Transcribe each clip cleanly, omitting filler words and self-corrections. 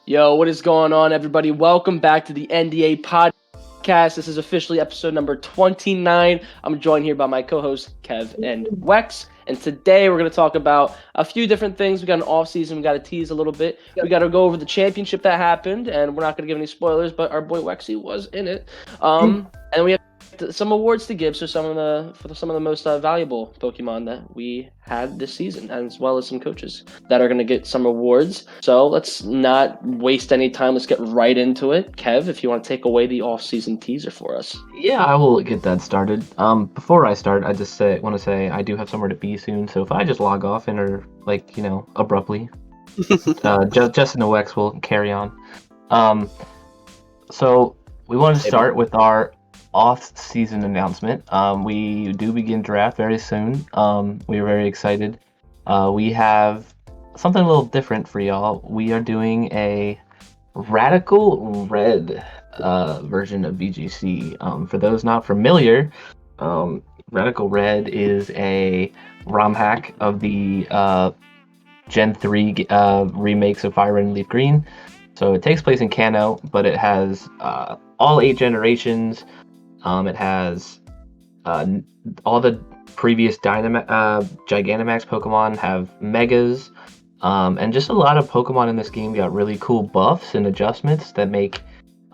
Yo, what is going on, everybody? Welcome back to the NDA podcast. This is officially episode number 29. I'm joined here by my co-hosts, Kev and Wex. And today we're going to talk about a few different things. We got an off-season. We got to tease a little bit. We got to go over the championship that happened. And we're not going to give any spoilers, but our boy Wexy was in it. And we have some awards to give for some of the most valuable Pokemon that we had this season, as well as some coaches that are going to get some awards. So let's not waste any time. Let's get right into it. Kev, if you want to take away the off-season teaser for us. Yeah, I will get that started. Before I start, I just want to say I do have somewhere to be soon. So if I just log off and or abruptly, Justin and Wex will carry on. So we want to start with our off-season announcement. We do begin draft very soon. We are very excited. We have something a little different for y'all. We are doing a Radical Red version of VGC. For those not familiar, Radical Red is a ROM hack of the Gen 3 remakes of Fire Red and Leaf Green. So it takes place in Kanto, but it has all 8 generations. It has all the previous Gigantamax Pokemon have Megas, and just a lot of Pokemon in this game got really cool buffs and adjustments that make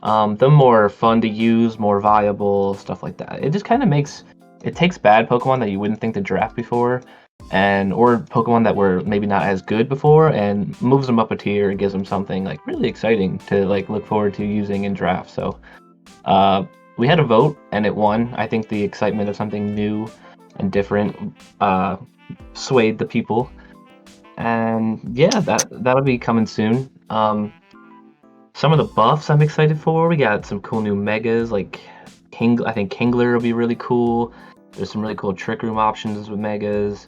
them more fun to use, more viable, stuff like that. It just kind of takes bad Pokemon that you wouldn't think to draft before, or Pokemon that were maybe not as good before, and moves them up a tier and gives them something like really exciting to look forward to using in draft. So we had a vote and it won. I think the excitement of something new and different swayed the people. And yeah, that'll be coming soon. Some of the buffs I'm excited for. We got some cool new megas like I think Kingler will be really cool. There's some really cool Trick Room options with megas.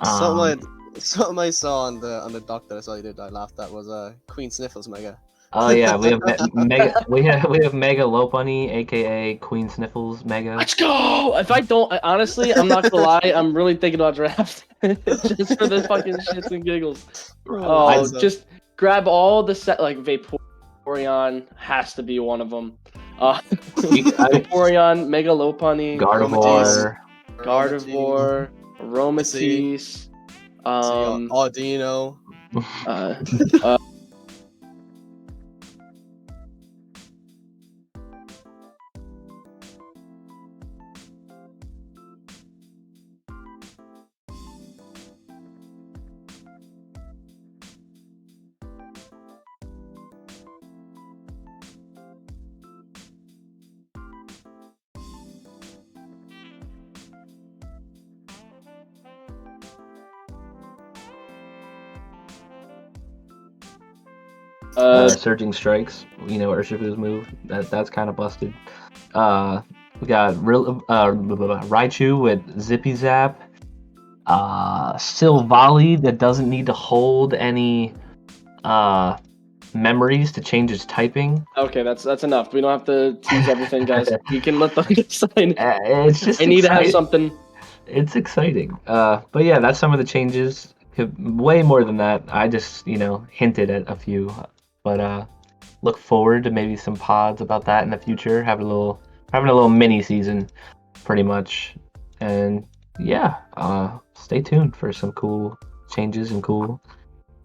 Something I saw on the doc that I saw you did I laughed at was Queen Sniffles mega. Oh yeah, we have Mega. We have Mega Lopunny, aka Queen Sniffles Mega. Let's go! If I don't, honestly, I'm not gonna lie. I'm really thinking about draft just for the fucking shits and giggles. Just grab all the set like Vaporeon has to be one of them. Vaporeon, Mega Lopunny, Gardevoir, Aromatisse, Audino. Surging Strikes, Urshifu's move. That's kind of busted. We got Raichu with Zippy Zap. Silvally that doesn't need to hold any memories to change its typing. Okay, that's enough. We don't have to tease everything, guys. You can let them sign. It's just I need to have something. It's exciting. But yeah, that's some of the changes. Way more than that. I just hinted at a few. But look forward to maybe some pods about that in the future. Having a little mini season, pretty much. And yeah, stay tuned for some cool changes and cool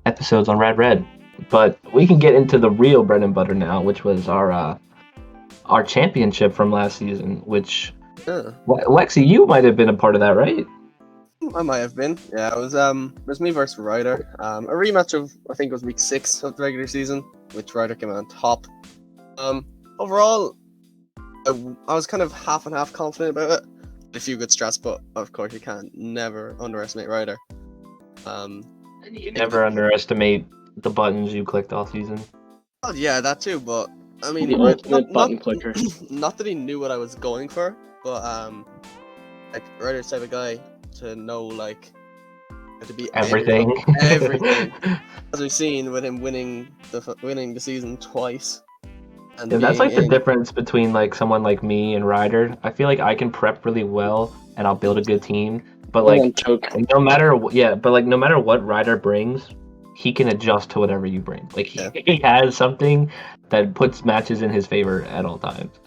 episodes on Red. But we can get into the real bread and butter now, which was our championship from last season. Which Lexi, you might have been a part of that, right? I might have been. Yeah, it was me versus Ryder. A rematch of I think it was week 6 of the regular season, which Ryder came out on top. Overall, I was kind of half and half confident about it. A few good strats, but of course you can't never underestimate Ryder. You never underestimate the buttons you clicked all season. Oh yeah, that too. But I mean, button clicker. Not that he knew what I was going for, but Ryder's type of guy to know to be everything. As we've seen with him winning the season twice. And that's the difference between someone like me and Ryder. I feel like I can prep really well and I'll build a good team, but no matter what Ryder brings, he can adjust to whatever you bring. Like Yeah. he has something that puts matches in his favor at all times.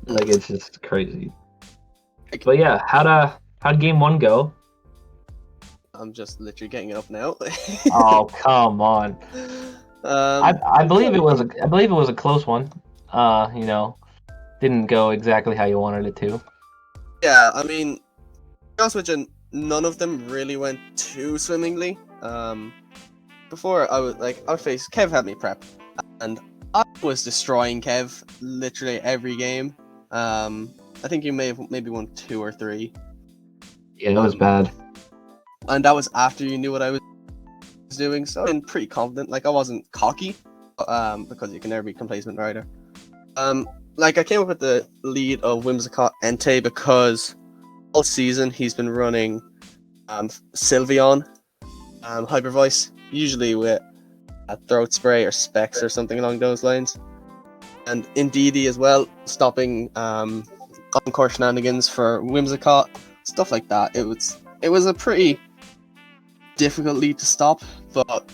Like it's just crazy. But yeah, how'd game 1 go? I'm just literally getting it up now. Oh come on! I believe it was a close one. You know, didn't go exactly how you wanted it to. Yeah, I mean, to be honest with you, none of them really went too swimmingly. Before I would face Kev had me prep, and I was destroying Kev literally every game. I think you may have maybe won 2 or 3. Yeah, it was bad. And that was after you knew what I was doing, so I'm pretty confident. Like I wasn't cocky, because you can never be complacent rider. Like I came up with the lead of Whimsicott Entei because all season he's been running Sylveon, Hyper Voice, usually with a throat spray or specs or something along those lines, and Indeedee as well, stopping encore shenanigans for Whimsicott, stuff like that. It was a pretty difficult lead to stop, but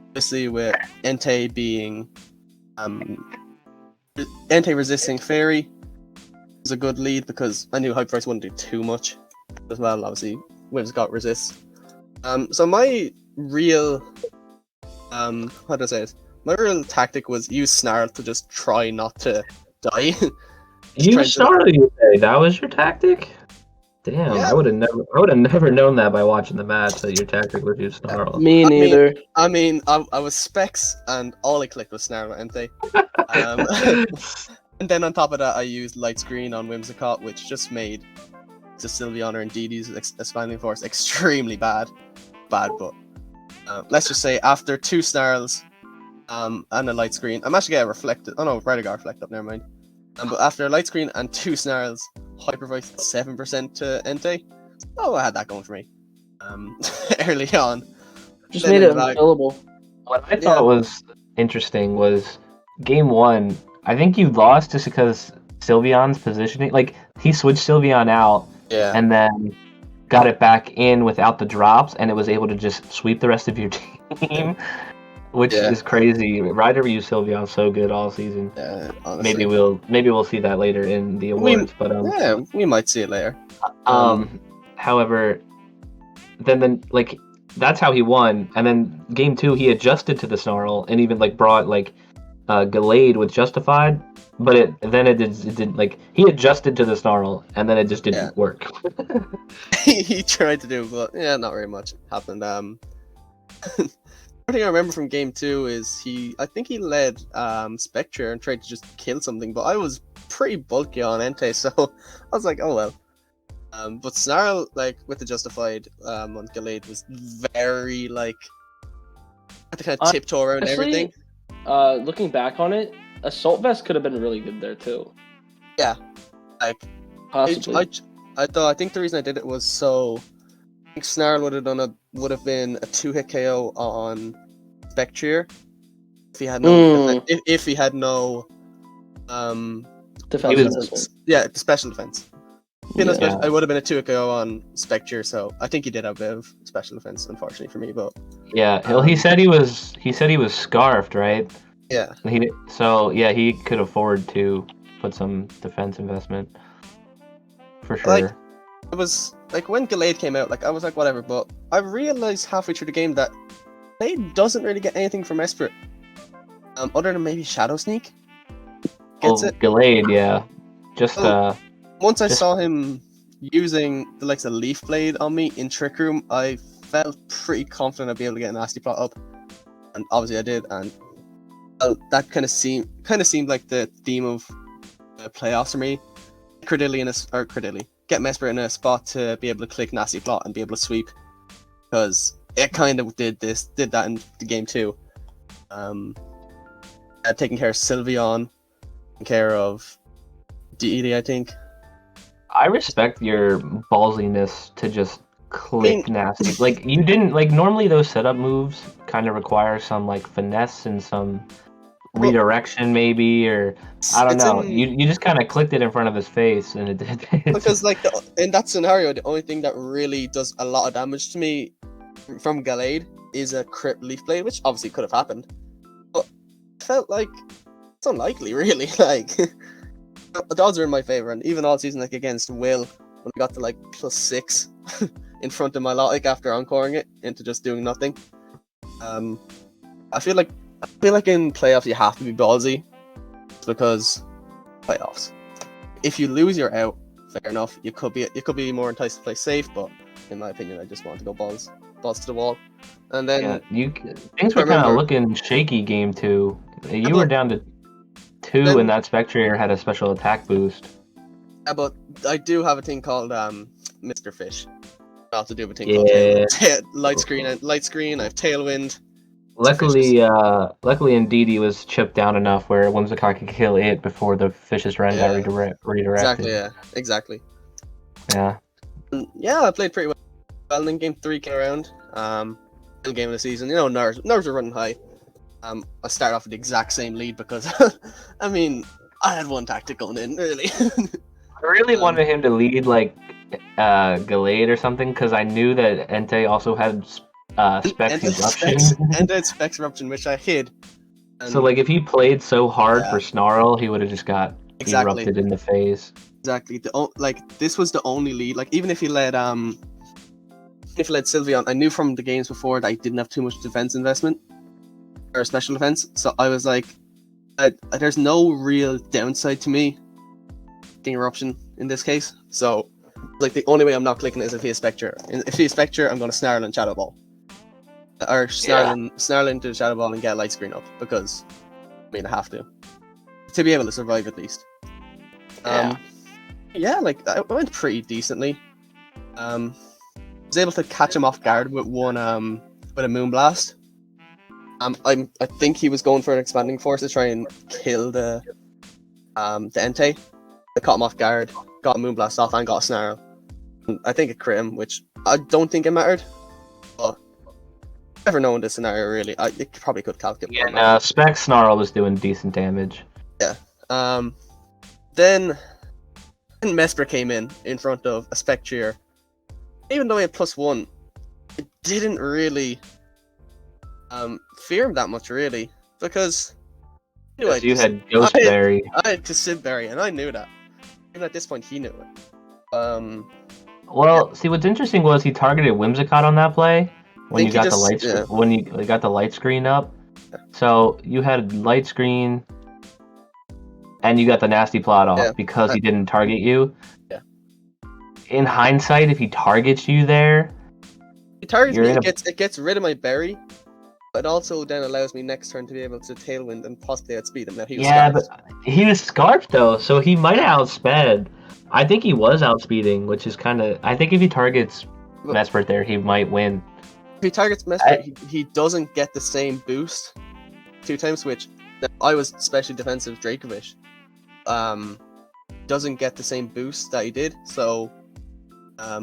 obviously with Entei being Entei resisting Fairy was a good lead because I knew Hyper Voice wouldn't do too much as well. Obviously, Whimsicott resists. So my real how do I say it? My real tactic was use Snarl to just try not to die. You started, you say that was your tactic? Damn, Yeah. I would have never known that by watching the match that your tactic was use Snarl. Me neither. I was Specs and all I clicked was Snarl Entei. And then on top of that, I used Light Screen on Whimsicott, which just made the Sylveon or Indeedee's expanding force extremely bad. But let's just say after 2 Snarls and a Light Screen, I'm actually getting reflected. Oh no, Ryder got reflect up, never mind. But after a Light Screen and 2 Snarls, Hyper Voice 7% to Entei. Oh, I had that going for me. Early on. Just Then made it in the back- unkillable. What I thought was interesting was game 1. I think you lost just because Sylveon's positioning. Like he switched Sylveon out Yeah. and then got it back in without the drops, and it was able to just sweep the rest of your team, which Yeah. is crazy. Ryder used Sylveon so good all season. Yeah, honestly. Maybe we'll see that later in the awards. But yeah, we might see it later. However, then like that's how he won, and then game 2 he adjusted to the Snarl and even like brought like Gallade with Justified, but it did like he adjusted to the Snarl and then it just didn't work. He tried to do, but yeah, not very much happened. One thing I remember from game 2 is I think he led Spectre and tried to just kill something, but I was pretty bulky on Entei, so I was like, oh well. But Snarl, like with the Justified on Gallade, was very like had to kind of tiptoe around everything. Looking back on it, Assault Vest could have been really good there too. Yeah, like Possibly. I think the reason I did it was so I think Snarl would have been a 2-hit KO on Spectre if he had no if he had no defense. Yeah, special defense. I would have been a 2-hit KO on Spectre, so I think he did have a bit of special defense, unfortunately for me. But yeah, well, he said he was scarfed, right? Yeah. He could afford to put some defense investment for sure. Like, it was like when Gallade came out, like I was like whatever, but I realized halfway through the game that Gallade doesn't really get anything from Esprit, other than maybe Shadow Sneak. Gets it? Gallade, yeah. Once I saw him using the likes of Leaf Blade on me in Trick Room, I felt pretty confident I'd be able to get a nasty plot up, and obviously I did, and that kind of seemed like the theme of the playoffs for me. Get Mesprit in a spot to be able to click nasty plot and be able to sweep, because it kind of did that in the game too. Taking care of Sylveon, taking care of DED, I think. I respect your ballsiness to just click nasty. Like you didn't like normally those setup moves kind of require some like finesse and some redirection maybe, or I don't know. You just kind of clicked it in front of his face and it did. Because like in that scenario, the only thing that really does a lot of damage to me from Gallade is a crit Leaf Blade, which obviously could have happened, but it felt like it's unlikely, really. Like the odds are in my favor, and even all season, like against Will, when I got to like +6 in front of my lot, like after encoring it into just doing nothing. I feel like in playoffs you have to be ballsy, because playoffs. If you lose, you're out. Fair enough. You could be more enticed to play safe, but in my opinion, I just want to go balls to the wall. And then things were kind of looking shaky game 2. You were down to 2, and that Spectrator had a special attack boost. Yeah, but I do have a thing called Mr. Fish. I have to do a thing called light screen. I have Tailwind. Luckily, Indeedee was chipped down enough where Whimsicott could kill it before the Fish's Run got redirected. Exactly. Yeah. Yeah, I played pretty well. And then game 3 came around. Game of the season. You know, nerves were running high. I started off with the exact same lead because, I mean, I had one tactic going in, really. I really wanted him to lead, like, Gallade or something, because I knew that Entei also had Specs Eruption. Entei had Specs Eruption, which I hid. So, like, if he played so hard for Snarl, he would have just got erupted in the face. Exactly. This was the only lead. Like, even if he led Sylveon, I knew from the games before that I didn't have too much defense investment or special defense. So I was like, there's no real downside to me getting Eruption in this case. So, like, the only way I'm not clicking is if he has Spectre. If he has Spectre, I'm going to Snarl and Shadow Ball. Or Snarl into the Shadow Ball and get Light Screen up, because, I mean, I have to be able to survive at least. Like, I went pretty decently. I was able to catch him off guard with one with a Moonblast. I think he was going for an Expanding Force to try and kill the Entei. I caught him off guard, got a Moonblast off, and got a Snarl. And I think it crit him, which I don't think it mattered. But never know in this scenario, really. It probably could calculate. Yeah, no, Spec Snarl was doing decent damage. Yeah. Then Mesprit came in front of a Spectre. Even though he had +1, it didn't really fear him that much, really, because you had Ghostberry. I had Cassibberry, and I knew that. Even at this point, he knew it. See, what's interesting was he targeted Whimsicott on that play when you got the light screen up. Yeah. So you had light screen, and you got the nasty plot off because he didn't target you. Yeah. In hindsight, if he targets you there, it gets rid of my berry, but also then allows me next turn to be able to Tailwind and possibly outspeed him. Now he was Scarfed. But he was Scarfed though, so he might have outsped. I think he was outspeeding, which is kind of. I think if he targets Mesprit there, he might win. If he targets Mesprit, he doesn't get the same boost 2-time switch. I was specially defensive Dracovish. Doesn't get the same boost that he did, so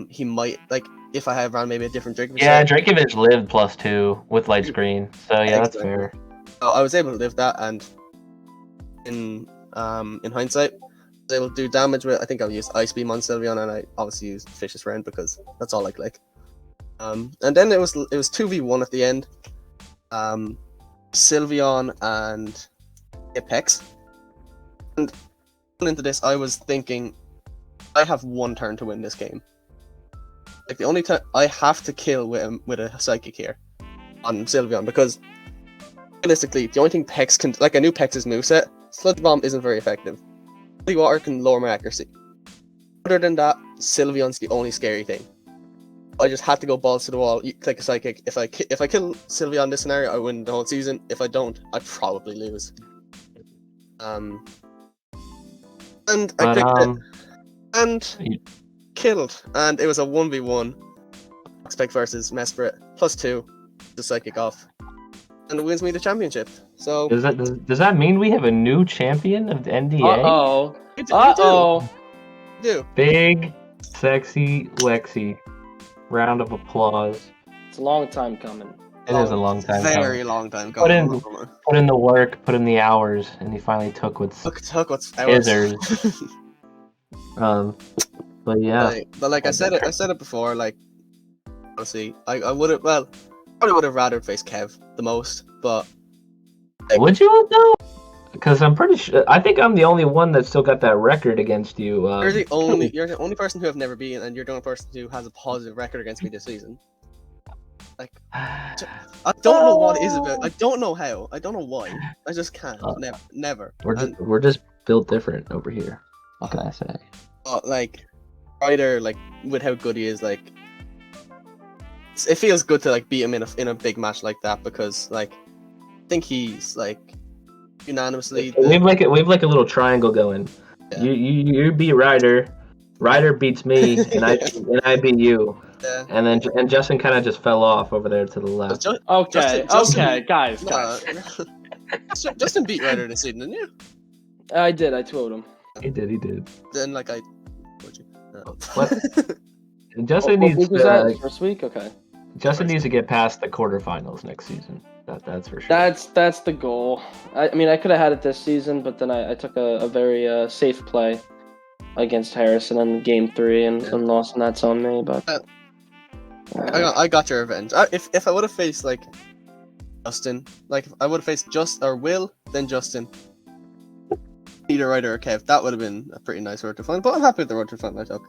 he might, like, if I had ran maybe a different Dracovish. Yeah, Dracovish lived +2 with light screen, so yeah, that's fair. So I was able to live that, and in hindsight, I was able to do damage with. I think I used Ice Beam on Sylveon, and I obviously used Fish's Friend because that's all I click. And then it was 2v1 at the end. Sylveon and Apex. And going into this, I was thinking, I have one turn to win this game. Like, the only time I have to kill with a Psychic here on Sylveon, because realistically, the only thing Pex can, like, I knew Pex's moveset, Sludge Bomb isn't very effective. Holy Water can lower my accuracy. Other than that, Sylveon's the only scary thing. I just had to go balls to the wall, click a Psychic. If I kill Sylveon in this scenario, I win the whole season. If I don't, I probably lose. And I clicked it, and killed. And it was a 1v1. Spec versus Mesprit, +2, the Psychic off, and it wins me the championship. So does that mean we have a new champion of the NDA? Uh-oh. We do. Big, sexy Lexi. Round of applause. It's a long time coming. It is a long time coming. Very long time coming. Put in the work, put in the hours, and he finally took what's hours. But yeah. But like I said it before, like, honestly. I would have, well, probably would have rather faced Kev the most, but Would you though? Because I'm pretty sure. I think I'm the only one that still got that record against you. you're the only person who I've never beaten, and you're the only person who has a positive record against me this season. Like, I don't know what it is about. I don't know how. I don't know why. I just can't. Never. We're just built different over here. What can I say? Like, Ryder, like with how good he is, like it feels good to like beat him in a big match like that because like I think he's like unanimously. We have like a little triangle going. Yeah. You beat Ryder. Ryder beats me, and I beat you. Yeah. And Justin kind of just fell off over there to the left. Okay, guys. Justin beat Ryder this season, didn't you? I did. I told him. He did. Then like I. No. What? Justin needs week was that? First week, okay. Justin needs to get past the quarterfinals next season. That's for sure. That's the goal. I mean, I could have had it this season, but then I took a very safe play against Harrison in Game 3 and lost, and that's on me. But I got your revenge. If I would have faced like Justin, like if I would have faced Will, then Justin, either Ryder or Kev, that would have been a pretty nice road to fun. But I'm happy with the road to fun I took.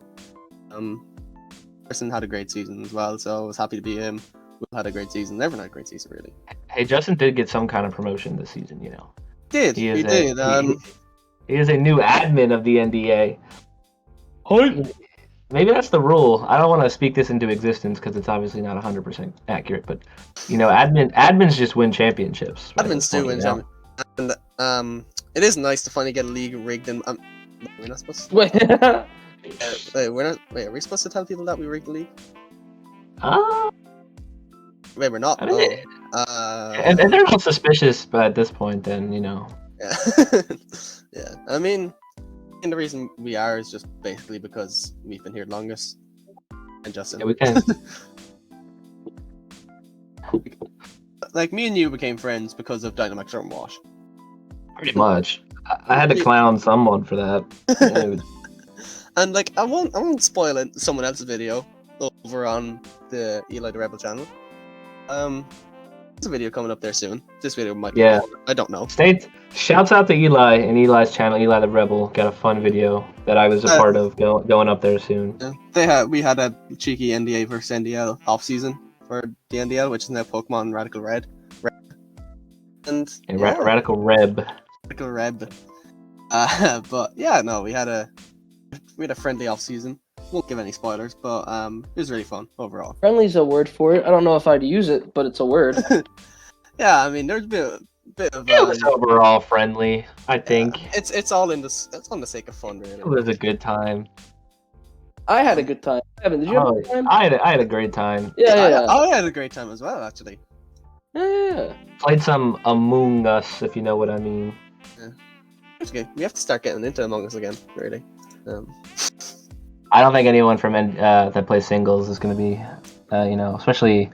Harrison had a great season as well, so I was happy to beat him. Will had a great season. Everyone had a great season, really. Hey, Justin did get some kind of promotion this season, you know. He did. He is a new admin of the NDA. Hi. Maybe that's the rule. I don't want to speak this into existence because it's obviously not 100% accurate, but you know, admins just win championships. Right? Admins do win championships. And it is nice to finally get a league rigged. And we're not supposed to. Wait. Wait, are we supposed to tell people that we rigged the league? Wait, we're not. I mean, and they're not suspicious, but at this point, then you know. Yeah. Yeah. I mean, the reason we are is just basically because we've been here longest, and Justin. Yeah, we can. Like me and you became friends because of Dynamax Stormwash. Pretty much. I had to clown someone for that. And like I won't spoil it, someone else's video over on the Eli the Rebel channel. There's a video coming up there soon. This video might be I don't know. Shouts out to Eli and Eli's channel, Eli the Rebel. Got a fun video that I was a part of going up there soon. Yeah, we had a cheeky NDA versus NDL off season for the NDL, which is now Pokemon Radical Red. Radical Reb. Radical Reb. But yeah, no, we had a friendly off season. Won't give any spoilers, but it was really fun overall. Friendly's a word for it. I don't know if I'd use it, but it's a word. Yeah, I mean, there's a bit of. It was overall friendly, I think. It's all on the sake of fun, really. It was a good time. I had a good time. Evan, did you have a good time? I had a great time. Yeah. I had a great time as well, actually. Yeah. Played some Among Us, if you know what I mean. Yeah. It's good. We have to start getting into Among Us again, really. I don't think anyone from that plays singles is going to be, especially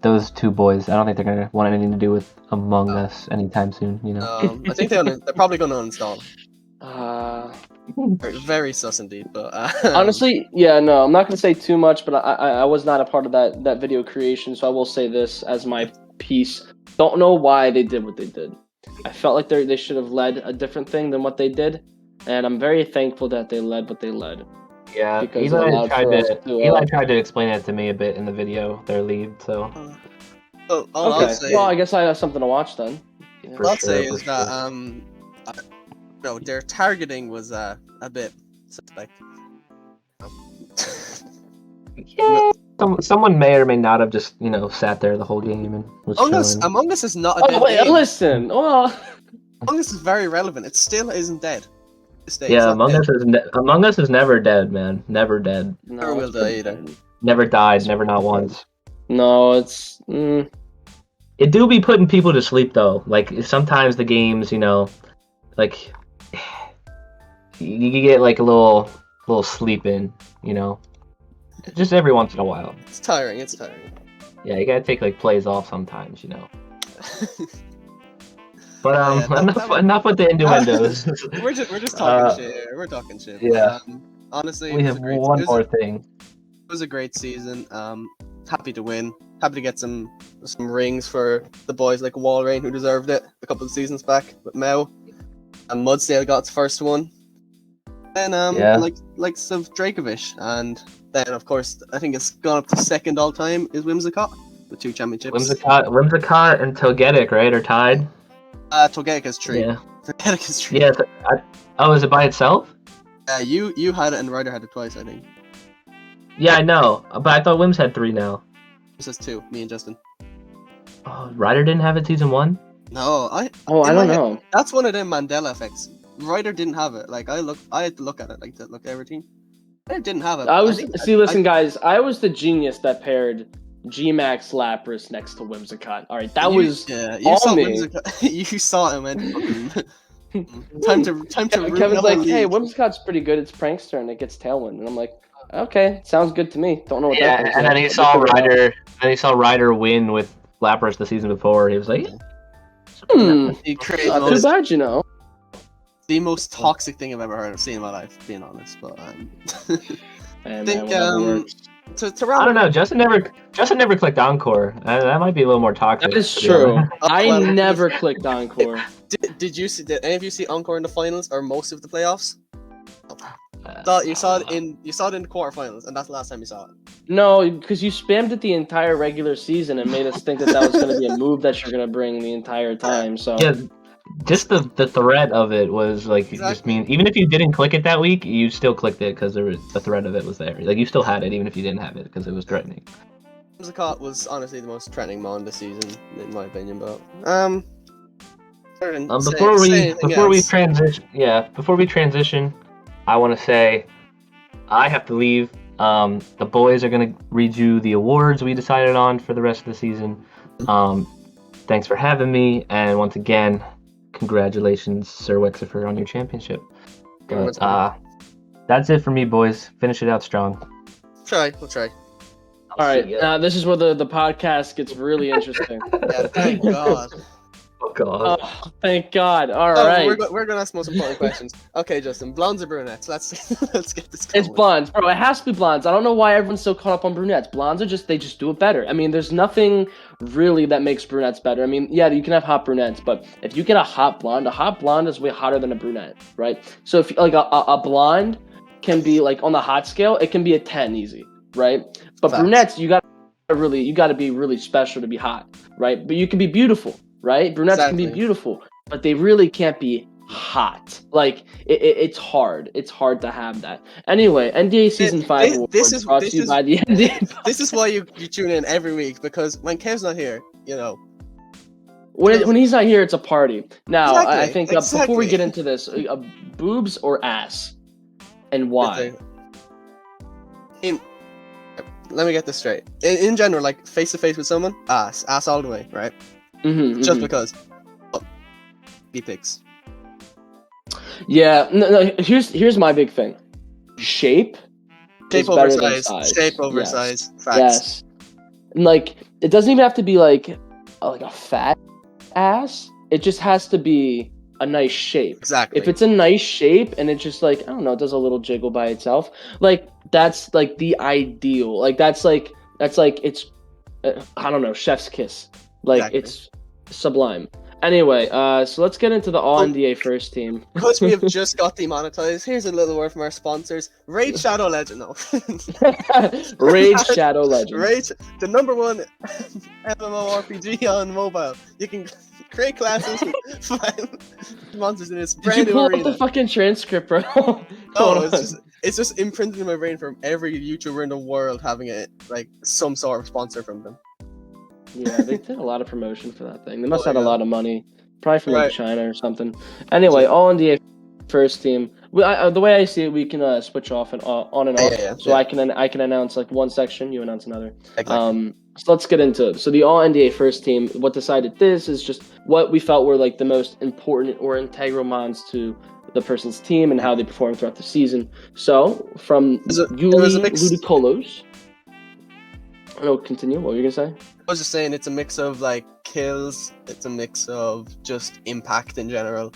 those two boys. I don't think they're going to want anything to do with Among Us anytime soon. You know. I think they're probably going to uninstall. Very, very sus indeed, but honestly, yeah, no, I'm not going to say too much, but I was not a part of that video creation, so I will say this as my piece. Don't know why they did what they did. I felt like they should have led a different thing than what they did, and I'm very thankful that they led what they led. Yeah, Eli tried to explain it to me a bit in the video, their lead, so. Okay, well, I guess I have something to watch then. Yeah. What I'll say is that, their targeting was a bit suspect. Yeah, someone may or may not have just, sat there the whole game and was Among Us is not a dead game. Listen, well... Among Us is very relevant. It still isn't dead. Yeah, Among Us is never dead, man. Never dead. Never will die either. Never died, never not once. No, it's... It do be putting people to sleep, though. Like, sometimes the games, like... You get, like, a little sleep in, Just every once in a while. It's tiring. Yeah, you gotta take, like, plays off sometimes, But enough with the innuendos. we're just talking shit here. We're talking shit. Yeah. Honestly, we have one more thing. It was a great season. happy to win. Happy to get some rings for the boys like Walrein, who deserved it a couple of seasons back with Mao. And Mudsdale got its first one. Then likes of Dracovish, and then of course I think it's gone up to second all time is Whimsicott with 2 championships. Whimsicott and Togetic, right, are tied. Togetic is 3. Yeah. Togetic is 3. Yeah. Is it by itself? You had it and Ryder had it twice, I think. Yeah, I know, but I thought Wims had 3 now. This is 2. Me and Justin. Oh, Ryder didn't have it season 1. No, I don't know. That's one of them Mandela effects. Ryder didn't have it. Like I had to look at it, like to look at everything. I didn't have it. Guys, I was the genius that paired G-Max Lapras next to Whimsicott. All right, you saw me. You saw him and time to Kevin's like, hey, Whimsicott's pretty good. It's Prankster and it gets Tailwind, and I'm like, okay, sounds good to me. Don't know what that is. And then he saw Ryder. Then he saw Ryder win with Lapras the season before. He was like, he created not too bad, you know. The most toxic thing I've ever heard of seen in my life, being honest. But I think to wrap I don't know. Justin never clicked Encore. That might be a little more toxic. That is true. I never clicked Encore. Did any of you see Encore in the finals or most of the playoffs? You saw it in the quarterfinals, and that's the last time you saw it. No, because you spammed it the entire regular season and made us think that was going to be a move that you're going to bring the entire time. So yeah. Just the threat of it was like just mean. Even if you didn't click it that week, you still clicked it because the threat of it was there. Like you still had it even if you didn't have it because it was threatening. Whimsicott was honestly the most threatening mon this season, in my opinion. But before we transition, I want to say I have to leave. The boys are gonna read you the awards we decided on for the rest of the season. Thanks for having me, and once again, congratulations, Sir Wexifer, on your championship. But that's it for me, boys. Finish it out strong. We'll try. All right, this is where the podcast gets really interesting. Yeah, thank God. Oh God. Oh, thank God. All right. We're gonna ask most important questions. Okay, Justin, blondes or brunettes? Let's get this going. It's blondes, bro. It has to be blondes. I don't know why everyone's so caught up on brunettes. Blondes they just do it better. I mean, there's nothing really that makes brunettes better. I mean, yeah, you can have hot brunettes, but if you get a hot blonde is way hotter than a brunette, right? So if like a blonde can be like on the hot scale, it can be a 10 easy, right? But brunettes, you got to be really special to be hot, right? But you can be beautiful. Right? Brunettes can be beautiful, but they really can't be hot. Like, it's hard. It's hard to have that. Anyway, NDA Season 5 awards brought to you by the NDA. This is why you tune in every week, because when Kev's not here, you know. When he's not here, it's a party. Now, I think before we get into this, boobs or ass? And why? Let me get this straight. In general, like, face-to-face with someone, ass all the way, right? Just because. He picks. Yeah, no, here's my big thing. Shape over size. Shape over size. Facts. Yes. And like, it doesn't even have to be like a fat ass. It just has to be a nice shape. Exactly. If it's a nice shape and it's just like, I don't know, it does a little jiggle by itself. Like, that's like the ideal. Like that's like it's I don't know, chef's kiss. Like It's sublime. Anyway, so let's get into the All NDA first team. Because we have just got demonetized, here's a little word from our sponsors. Raid Shadow Legend. No. Raid Shadow Legend. Raid, the #1 MMORPG on mobile. You can create classes, find monsters in this brand new arena. Did you pull up the fucking transcript, bro? No, it's just imprinted in my brain from every YouTuber in the world having it, like some sort of sponsor from them. Yeah, they did a lot of promotion for that thing. They must have had a lot of money, probably from like China or something. Anyway, All NDA first team. The way I see it, we can switch off and on and off. I can announce like one section, you announce another. Exactly. So let's get into it. So the All NDA first team. What decided this is just what we felt were like the most important or integral mons to the person's team and how they performed throughout the season. So from Yuli Ludikolos. No, continue. What were you gonna say? I was just saying it's a mix of like kills. It's a mix of just impact in general.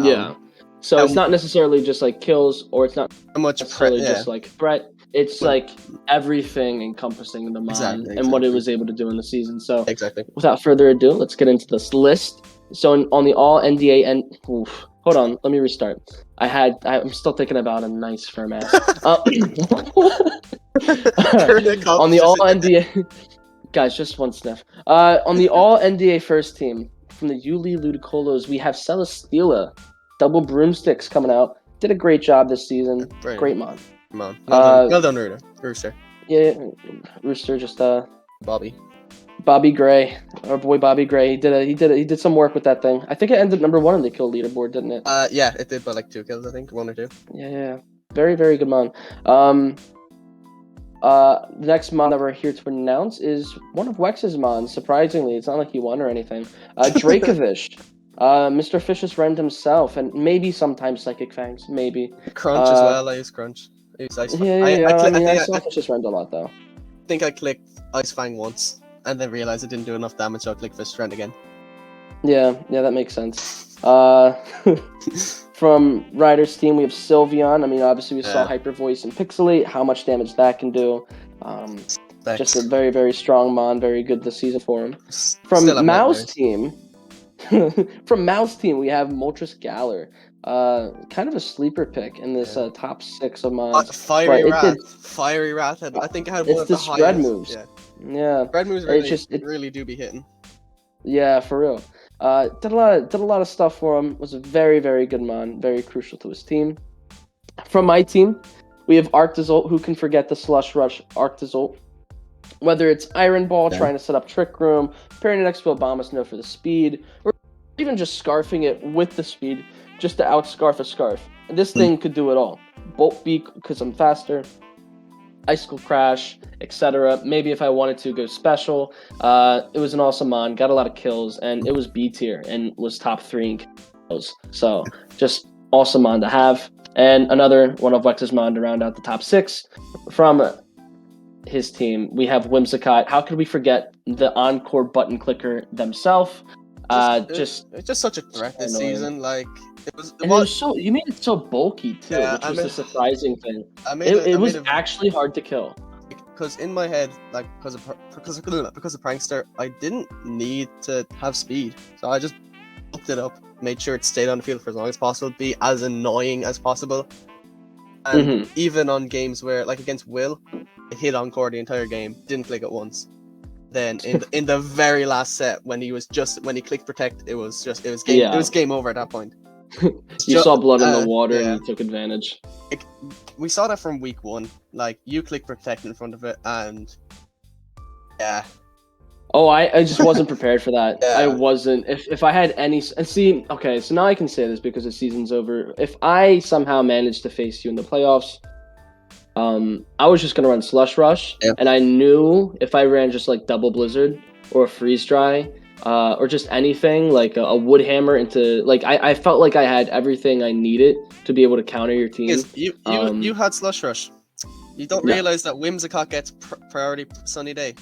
Yeah. So it's not necessarily just like kills, or it's not much necessarily just like threat. It's Well- like everything encompassing the Mon Exactly, and what it exactly. was able to do in the season. So Exactly. without further ado, let's get into this list. So on the all NDA and hold on, let me restart. I'm still thinking about a nice firm ass. On the all NDA, guys, just one sniff. On the all NDA first team from the Yuli Ludicolo's, we have Celesteela, double broomsticks coming out. Did a great job this season. Brilliant. Great Mon. Come on. Well done, Rooster. Yeah, Rooster just Bobby. Bobby Gray, our boy Bobby Gray. He did some work with that thing. I think it ended number 1 on the kill leaderboard, didn't it? Yeah, it did by like 2 kills, I think, 1 or 2. Yeah. Very, very good Mon. The next Mon that we're here to announce is one of Wex's Mons. Surprisingly, it's not like he won or anything. Dracovish, Mr. Fish's Rend himself, and maybe sometimes Psychic Fangs, maybe. Crunch as well. I use Crunch. I use Ice Fang. I saw Fish's Rend a lot though. I think I clicked Ice Fang once and then realized it didn't do enough damage, so I clicked Fish Rend again. Yeah, that makes sense. From Ryder's team, we have Sylveon. I mean, obviously we saw Hyper Voice and Pixelate, how much damage that can do. Just a very, very strong Mon, very good this season for him. From Mao's team, we have Moltres Galar. Kind of a sleeper pick in this top 6 of Mons. Fiery Rat. I think I had one of the highest. It's the spread moves. Yeah. Spread moves really do be hitting. Yeah, for real. Did a lot of stuff for him. Was a very, very good Mon, very crucial to his team. From my team, we have Arctozolt. Who can forget the Slush Rush Arctozolt? Whether it's Iron Ball trying to set up Trick Room, pairing it next to Obama for the speed, or even just scarfing it with the speed just to outscarf a scarf. And this thing could do it all. Bolt Beak because I'm faster, Icicle Crash, etc. Maybe if I wanted to go special. It was an awesome Mon, got a lot of kills, and it was B tier and was top 3 in kills. So just awesome Mon to have. And another one of Wex's Mon to round out the top 6. From his team, we have Whimsicott. How could we forget the Encore button clicker themselves? It's just such a threat this season. Like you made it so bulky too, which was the surprising thing. It was actually hard to kill. Because in my head, like because of Prankster, I didn't need to have speed, so I just upped it up, made sure it stayed on the field for as long as possible, be as annoying as possible. And even on games where, like against Will, I hit Encore the entire game, didn't click it once. Then in the very last set, when he clicked Protect, it was game over at that point. You saw blood in the water and you took advantage. We saw that from week 1. Like you click Protect in front of it, and Oh, I just wasn't prepared for that. Yeah. I wasn't. If I had any... See, okay, so now I can say this because the season's over. If I somehow managed to face you in the playoffs, I was just going to run Slush Rush, and I knew if I ran just like Double Blizzard or a Freeze Dry, or just anything, like a Wood Hammer into... Like, I felt like I had everything I needed to be able to counter your team. You had Slush Rush. You don't realize that Whimsicott gets priority Sunny Day.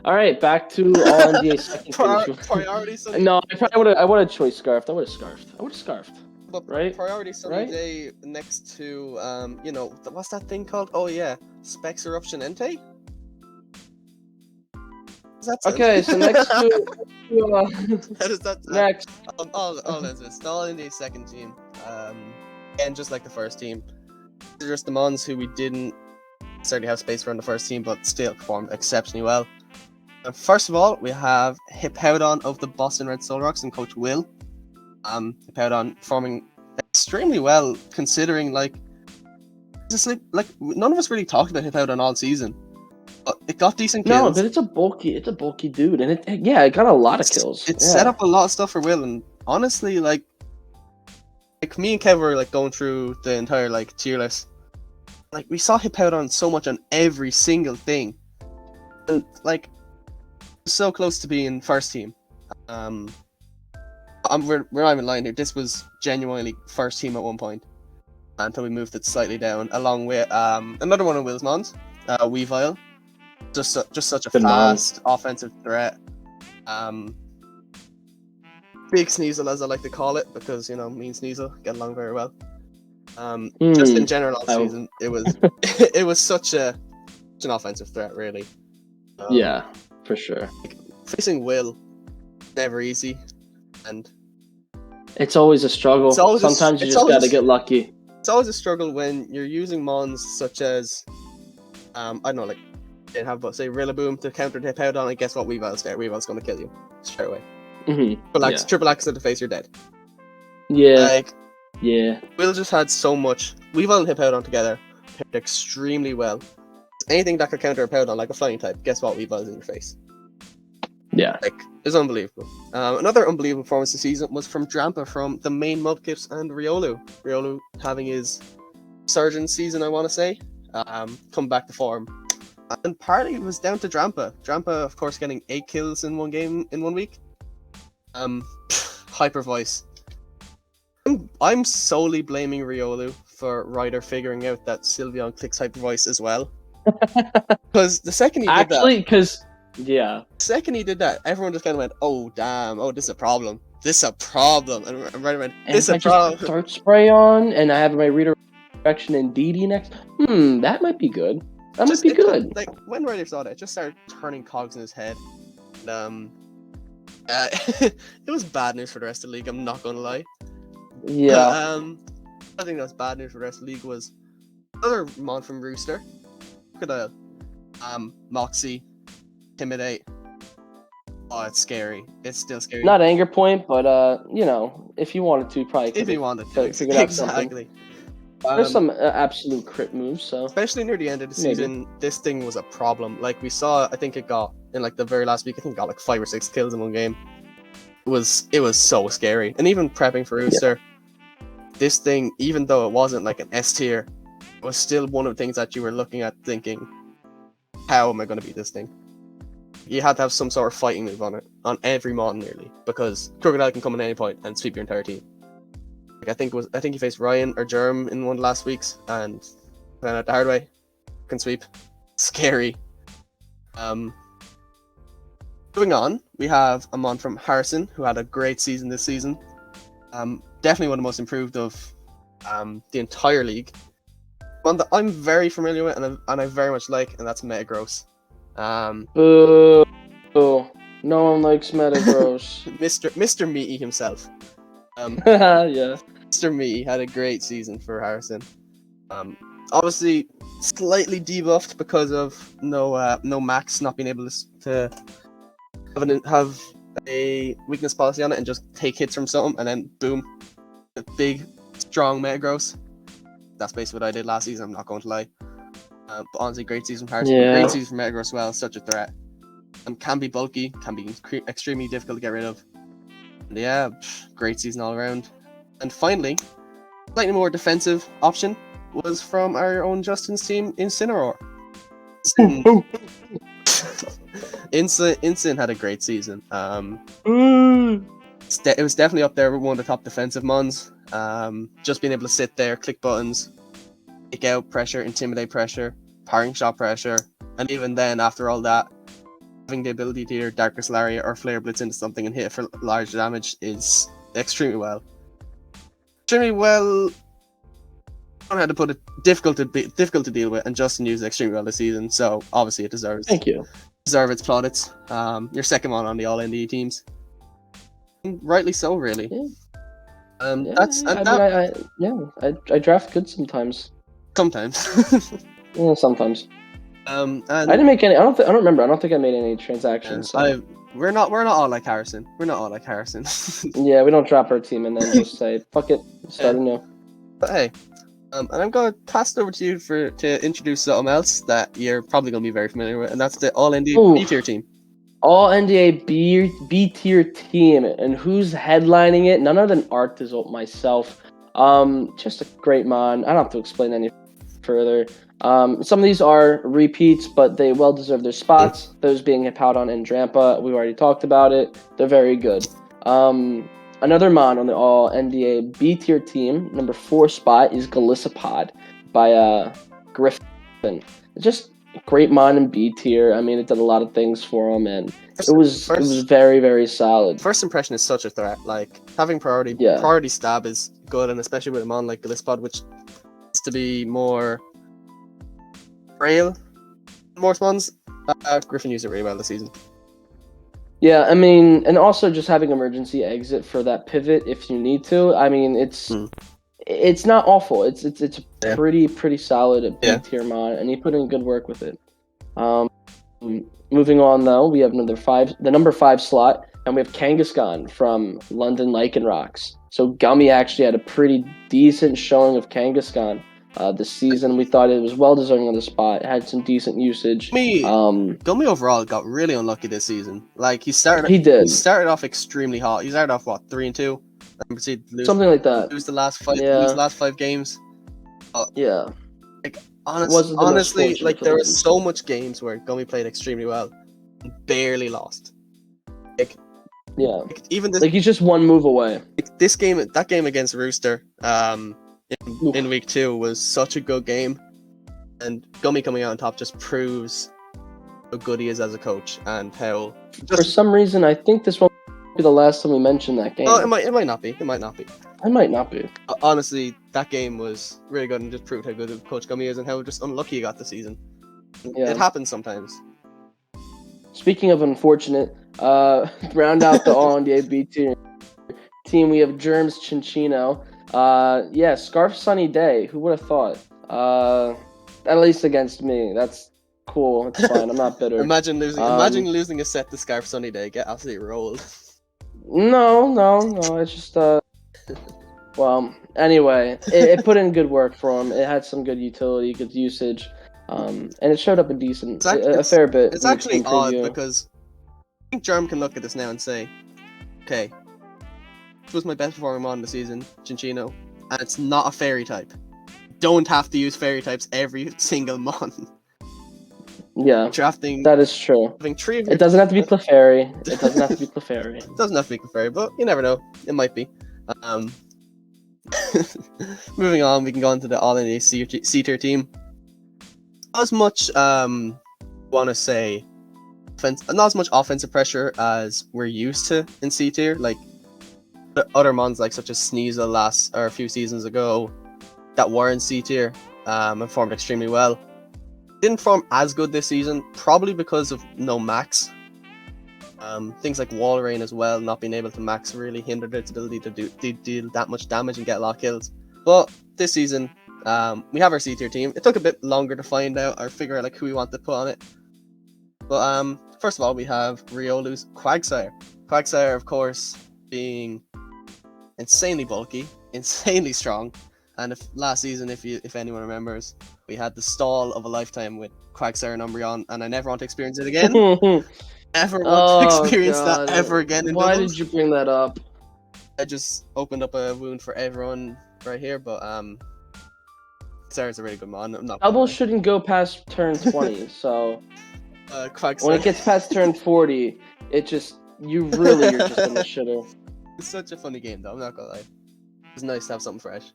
All right, back to all NBA second priority Sunny. No, I would have choice scarfed. I would have scarfed. But right? Priority Sunny Day next to what's that thing called? Oh yeah, Specs Eruption Entei. Okay, so next to how does that next? All NBA second team. And just like the first team, they're just the Mons who we didn't necessarily have space for in the first team, but still performed exceptionally well. First of all, we have Hippowdon of the Boston Red Solrocks and Coach Will. Hippowdon performing extremely well, considering like none of us really talked about Hippowdon all season. But it got decent kills. No, but it's a bulky dude, and it got a lot of kills. It set up a lot of stuff for Will, and honestly, like me and Kev were like going through the entire like tier list. Like we saw Hippowdon so much on every single thing, and like so close to being first team. We're not even lying here. This was genuinely first team at one point until we moved it slightly down, along with another one of Will's Mons, Weavile. Just such a fast offensive threat. Big Sneasel, as I like to call it, because me and Sneasel get along very well. Just in general all Oh. season, it was it was such an offensive threat, really. Yeah, for sure. Facing Will, never easy, and It's always a struggle. It's always a- Sometimes you it's just always gotta a- get lucky. it's always a struggle when you're using mons such as, I don't know, like, you have, say, Rillaboom to counter tip out on, and guess what? Weavile's there. Weavile's going to kill you straight away. Mm-hmm. Triple Axe to the face, you're dead. Yeah. Like, Yeah. Will just had so much. Weavile and Hippowdon together paired extremely well. Anything that could counter a Powdon, like a flying type, guess what? Weavile's in your face. Yeah. Like, it's unbelievable. Another unbelievable performance this season was from Drampa from the main Mudkips and Riolu. Riolu having his surgeon season, I want to say, come back to form. And partly it was down to Drampa. Drampa, of course, getting 8 kills in one game in 1 week. Hyper voice. I'm solely blaming Riolu for Ryder figuring out that Sylveon clicks hyper voice as well. Because the second he did yeah. the second he did that, everyone just kind of went, "Oh damn! Oh, this is a problem. This is a problem." And Ryder went, And "This is if a I just problem." put Dart Spray on and I have my redirection in DD next, that might be good. That might be good. Like when Ryder saw that, it just started turning cogs in his head. And, it was bad news for the rest of the league. I'm not gonna lie. Yeah. I think that was bad news for the rest of the league was another mon from Rooster. Look at that. Moxie, Intimidate. Oh, it's scary. It's still scary. Not anger point, but if you wanted to, probably if you wanted to. figure out something. Exactly. There's some absolute crit moves, so Especially near the end of the Maybe. season, this thing was a problem. Like we saw, I think it got in like the very last week. I think it got like 5 or 6 kills in one game. It was so scary. And even prepping for Rooster, this thing, even though it wasn't like an S tier, was still one of the things that you were looking at thinking, how am I going to beat this thing? You had to have some sort of fighting move on it, on every mon nearly, because Crocodile can come at any point and sweep your entire team. Like I think he faced Ryan or Germ in one of the last weeks, and found out the hard way. Can sweep. Scary. Moving on, we have a mon from Harrison, who had a great season this season. Definitely one of the most improved of the entire league. One that I'm very familiar with and I very much like, and that's Metagross. boo. No one likes Metagross. Mr. Meaty himself. Yeah. Mr. Meaty had a great season for Harrison. Obviously, slightly debuffed because of no Max not being able to have a weakness policy on it and just take hits from something, and then boom, a big, strong Metagross. That's basically what I did last season, I'm not going to lie. But honestly, great season for Harrison. Yeah. Great season for Metagross as well, such a threat. Can be bulky, can be extremely difficult to get rid of. And yeah, great season all around. And finally, slightly more defensive option was from our own Justin's team, Incineroar. Incin had a great season. It was definitely up there with one of the top defensive mons. Just being able to sit there, click buttons, take out pressure, intimidate pressure, parring shot pressure, and even then, after all that, having the ability to either Darkest Lariat or Flare Blitz into something and hit it for large damage is extremely well. Extremely well. I don't know how to put it. Difficult to deal with, and Justin used it extremely well this season, so obviously it deserves. Thank you. Deserve its plaudits. Your second one on the all NDE teams. And rightly so, really. Yeah. I draft good sometimes. Sometimes. Yeah, sometimes. And I didn't make any. I don't remember. I don't think I made any transactions. So. We're not all like Harrison. We're not all like Harrison. Yeah, we don't drop our team and then just say fuck it, start anew. But hey, and I'm gonna pass it over to you to introduce something else that you're probably gonna be very familiar with, and that's the All NDA B tier team. All NDA B tier team, and who's headlining it? None other than Arctis myself. Just a great mon. I don't have to explain any further. Some of these are repeats, but they well deserve their spots. Those being Hippowdon and Drampa, we've already talked about it. They're very good. Another mon on the All NDA B tier team, number 4 spot, is Galissapod by Griffin. Just a great mon in B tier. I mean, it did a lot of things for him, and it was very, very solid. First impression is such a threat. Like having priority stab is good, and especially with a mon like Galissapod, which to be more frail. More spawns. Griffin used it really well this season. Yeah, I mean, and also just having emergency exit for that pivot if you need to. I mean, it's not awful. It's Yeah. pretty solid at Yeah. B tier mod, and he put in good work with it. Moving on though, we have the number 5 slot, and we have Kangaskhan from London Lycanrocs. So Gummy actually had a pretty decent showing of Kangaskhan this season. We thought it was well deserving on the spot. It had some decent usage. Gummy overall got really unlucky this season. Like he started off extremely hot. He started off 3-2, and proceeded to lose, something like that. Lose the last 5 games. Yeah. Like honestly, like there were so much games where Gummy played extremely well and barely lost. Like yeah, like, even this, like he's just one move away. Like that game against Rooster, in week 2 was such a good game, and Gummy coming out on top just proves how good he is as a coach and how. For some reason, I think this won't be the last time we mention that game. Oh, it might not be. It might not be. It might not be. Honestly, that game was really good and just proved how good of Coach Gummy is and how just unlucky he got the season. Yeah. It happens sometimes. Speaking of unfortunate, round out the All-NBA B tier team, we have Germs Chinchino. Scarf Sunny Day. Who would have thought? At least against me. That's cool. It's fine. I'm not bitter. Imagine losing a set to Scarf Sunny Day. Get absolutely rolled. No. It's just well, anyway, it put in good work for him. It had some good utility, good usage, and it showed up a fair bit. It's actually odd because I think Germ can look at this now and say, okay, this was my best performing mon this season, Chinchino, and it's not a fairy type. Don't have to use fairy types every single mon. Yeah, drafting. That is true. Having 3 of it doesn't have to be Clefairy. It doesn't have to be Clefairy. It doesn't have to be Clefairy, but you never know. It might be. Moving on, we can go into the All-NBA C tier team. Not as much, want to say, not as much offensive pressure as we're used to in C tier. Like the other mons, like such as Sneasel a few seasons ago, that were in C tier, and performed extremely well. Didn't perform as good this season, probably because of no max. Things like Wall Rain as well, not being able to max really hindered its ability to deal that much damage and get a lot of kills. But this season, we have our C tier team. It took a bit longer to find out or figure out like who we want to put on it. But first of all, we have Riolu's Quagsire. Quagsire, of course, being insanely bulky, insanely strong. And last season, if anyone remembers, we had the stall of a lifetime with Quagsire and Umbreon, and I never want to experience it again. Never want to experience that ever again. Why did you bring that up? I just opened up a wound for everyone right here, but Quagsire's a really good mon. Double shouldn't go past turn 20, so Quagsire. When it gets past turn 40, you're just in the shitter. It's such a funny game, though. I'm not gonna lie. It's nice to have something fresh.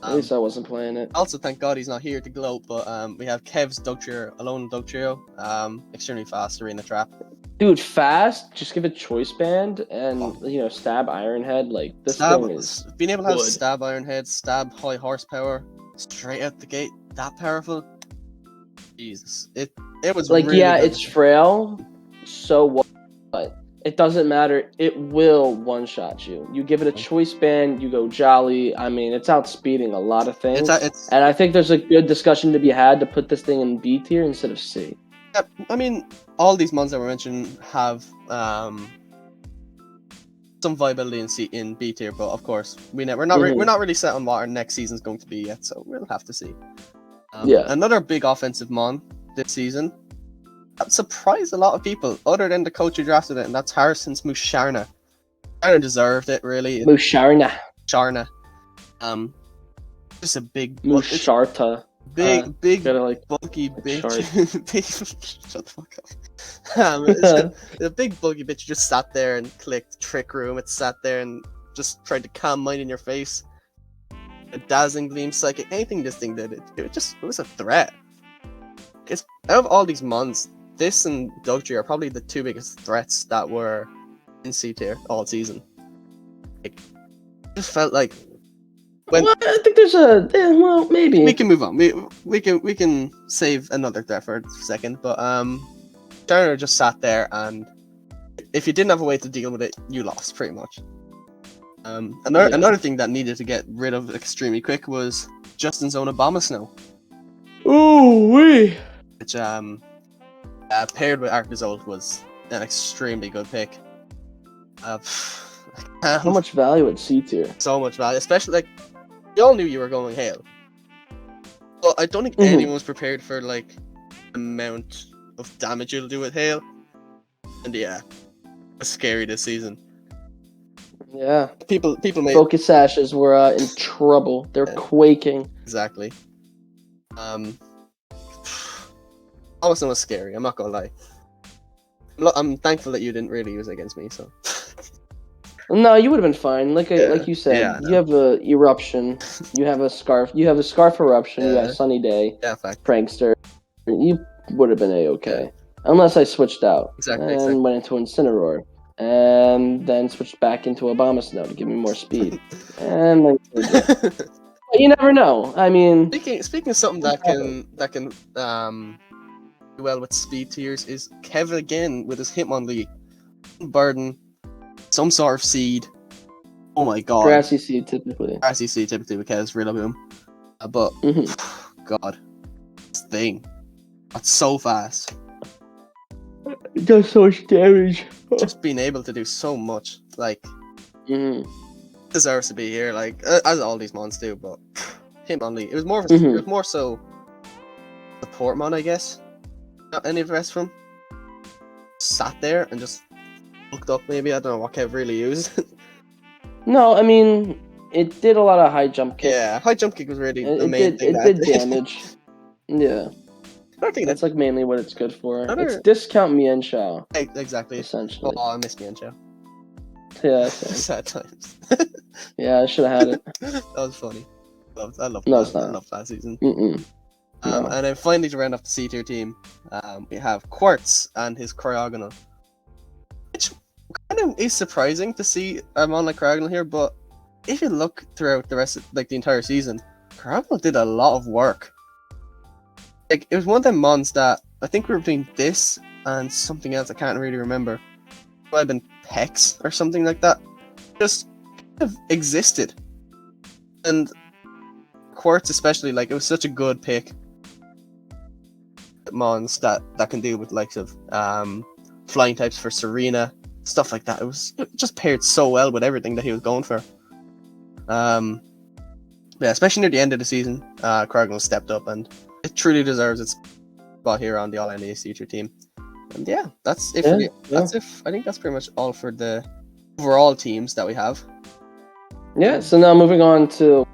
At least I wasn't playing it. Also, thank God he's not here to gloat, but we have Kev's Alone Dug Trio. Extremely fast arena trap. Dude, fast. Just give it Choice Band and stab Iron Head. Like this thing is being able to have good. stab Iron Head, stab high horsepower straight out the gate. That powerful. Jesus, it was like really good. It's frail. So what? But it doesn't matter. It will one-shot you. You give it a Choice Band, you go Jolly. I mean, it's outspeeding a lot of things. And I think there's a good discussion to be had to put this thing in B tier instead of C. Yeah, I mean, all these mons that were mentioned have some viability in B tier, but of course, we're not really set on what our next season's going to be yet, so we'll have to see. Another big offensive mon this season that surprised a lot of people, other than the coach who drafted it, and that's Harrison's Musharna. Kind of deserved it, really. Musharna. Just a big Musharta. Big, bulky bitch. Shut the fuck up. A big bulky bitch just sat there and clicked Trick Room. It sat there and just tried to calm mine in your face. A Dazzling Gleam, Psychic, anything this thing did, it was a threat. It's out of all these mons, this and Dugtree are probably the 2 biggest threats that were in C tier all season. It just felt like Well, I think there's well, maybe. We can move on. We can save another draft for a second. But Turner just sat there, and if you didn't have a way to deal with it, you lost pretty much. Another thing that needed to get rid of extremely quick was Justin's own Obama Snow. Ooh wee. Which paired with Arctizolt was an extremely good pick. How much value at C tier? So much value, especially like we all knew you were going Hail. Well, I don't think anyone was prepared for like the amount of damage you'll do with Hail. And yeah, it was scary this season. Yeah. People made Focus Sashes were in trouble. They're quaking. exactly. Obama Snow was scary. I'm not gonna lie. I'm thankful that you didn't really use it against me. So. No, you would have been fine. Like you said, you have a eruption. You have a scarf. You have a scarf eruption. You have Sunny Day. Yeah, fact. Prankster. You would have been a-okay, unless I switched out Exactly. and went into Incineroar, and then switched back into Obama Snow to give me more speed. And then, but you never know. I mean, speaking of something that can do well with speed tiers is Kevin again with his Hitmonlee, Burden, some sort of seed. Oh my god. Grassy Seed typically. Grassy seed typically because Rillaboom. But god, this thing. That's so fast. It does so much damage. Just being able to do so much, like deserves to be here, like as all these mons do, but Hitmonlee. It was more it was more so support mon, I guess. Not any of the rest from. Sat there and just looked up maybe. I don't know what Kev really used. No, I mean, it did a lot of high jump kick. Yeah, high jump kick was really the main thing. It did damage. Yeah. I think That's like mainly what it's good for. Another- It's discount Mienshao, exactly. essentially. Oh, I miss Mienshao. Yeah, same. Sad times. Yeah, I should have had it. That was funny. I love No, that. it's not. I love that season. No. And then finally to round off the C tier team, we have Quartz and his Cryogonal. Which kind of is surprising to see a mon like Cryogonal here, but if you look throughout the rest of like the entire season, Cryogonal did a lot of work. Like it was one of them mons that I think we were between this and something else I can't really remember. It might have been Pex or something like that. Just kind of existed. And Quartz especially, like it was such a good pick. Mons that can deal with likes of flying types for Serena, stuff like that. It just paired so well with everything that he was going for. Yeah, especially near the end of the season, Cryogonal stepped up and it truly deserves its spot here on the All NA Future team. And yeah, that's it. I think that's pretty much all for the overall teams that we have. Yeah, so now moving on to,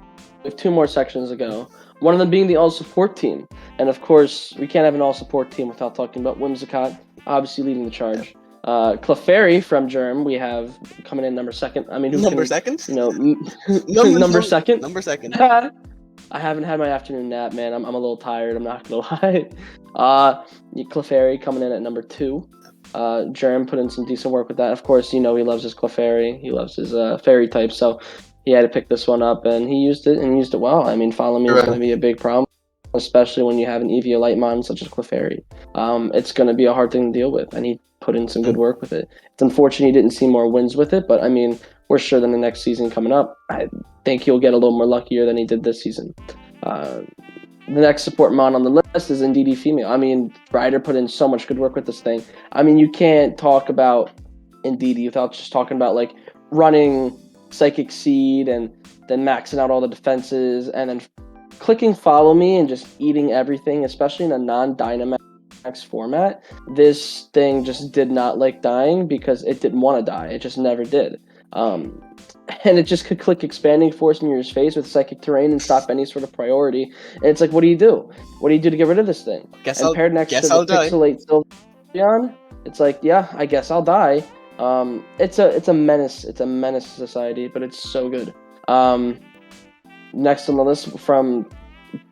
we have two more sections to go. One of them being the all-support team. And of course, we can't have an all-support team without talking about Whimsicott, obviously leading the charge. Clefairy from Germ, we have coming in number second. I mean, Second? You know, Number second. Number second. I haven't had my afternoon nap, man. I'm a little tired. I'm not gonna lie. Clefairy coming in at number 2. Germ put in some decent work with that. Of course, he loves his Clefairy. He loves his fairy type, so he had to pick this one up, and he used it well. I mean, Follow Me is going to be a big problem, especially when you have an Eviolite such as Clefairy. It's going to be a hard thing to deal with, and he put in some good work with it. It's unfortunate he didn't see more wins with it, but I mean, we're sure that the next season coming up, I think he'll get a little more luckier than he did this season. The next support mon on the list is Indeedee Female. I mean, Ryder put in so much good work with this thing. I mean, you can't talk about Indeedee without just talking about like running Psychic Seed and then maxing out all the defenses and then clicking Follow Me and just eating everything, especially in a non-Dynamax format. This thing just did not like dying because it didn't want to die. It just never did. And it just could click Expanding Force in your face with Psychic Terrain and stop any sort of priority. And it's like, what do you do? What do you do to get rid of this thing? Paired next to the Pixelate Sylveon, it's like, yeah, I guess I'll die. It's a menace. It's a menace to society, but it's so good. Next on the list from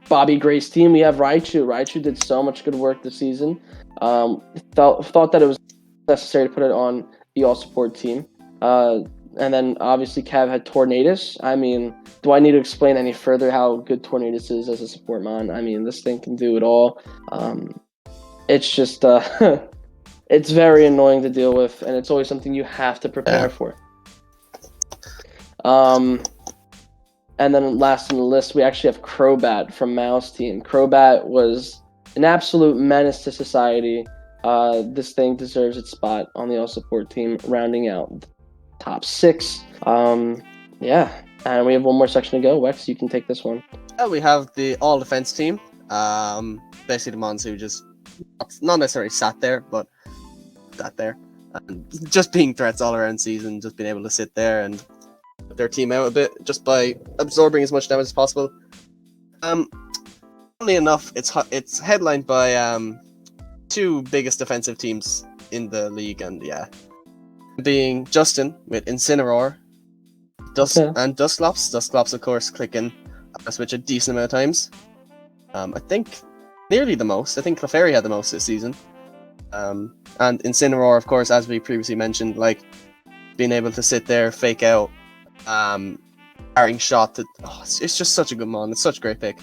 Bobby Gray's team, we have Raichu. Raichu did so much good work this season. Thought that it was necessary to put it on the all support team. And then obviously Cav had Tornadus. I mean, do I need to explain any further how good Tornadus is as a support mon? I mean, this thing can do it all. It's just it's very annoying to deal with, and it's always something you have to prepare for. And then last on the list, we actually have Crobat from Mao's team. Crobat was an absolute menace to society. This thing deserves its spot on the all support team, rounding out the top 6. Yeah, and we have one more section to go. Wex, you can take this one. We have the all defense team. Basically the mons who just not necessarily sat there, but sat there and just being threats all around season, just being able to sit there and put their team out a bit just by absorbing as much damage as possible. Funnily enough, it's headlined by 2 biggest defensive teams in the league, and being Justin with Incineroar, and Dusclops. Dusclops, of course, clicking a switch a decent amount of times. I think nearly the most. I think Clefairy had the most this season. And Incineroar, of course, as we previously mentioned, like being able to sit there, fake out, carrying shot. It's just such a good mon. It's such a great pick.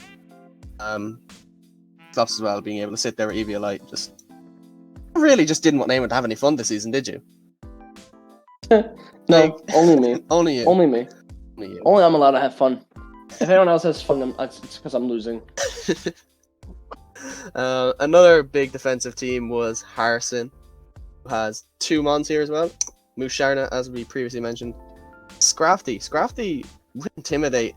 Clops as well, being able to sit there with Eviolite. Just really just didn't want anyone to have any fun this season, did you? No, only me. Only you. Only me. Only you. Only I'm allowed to have fun. If anyone else has fun, it's because I'm losing. Another big defensive team was Harrison, who has 2 mons here as well. Musharna, as we previously mentioned. Scrafty with Intimidate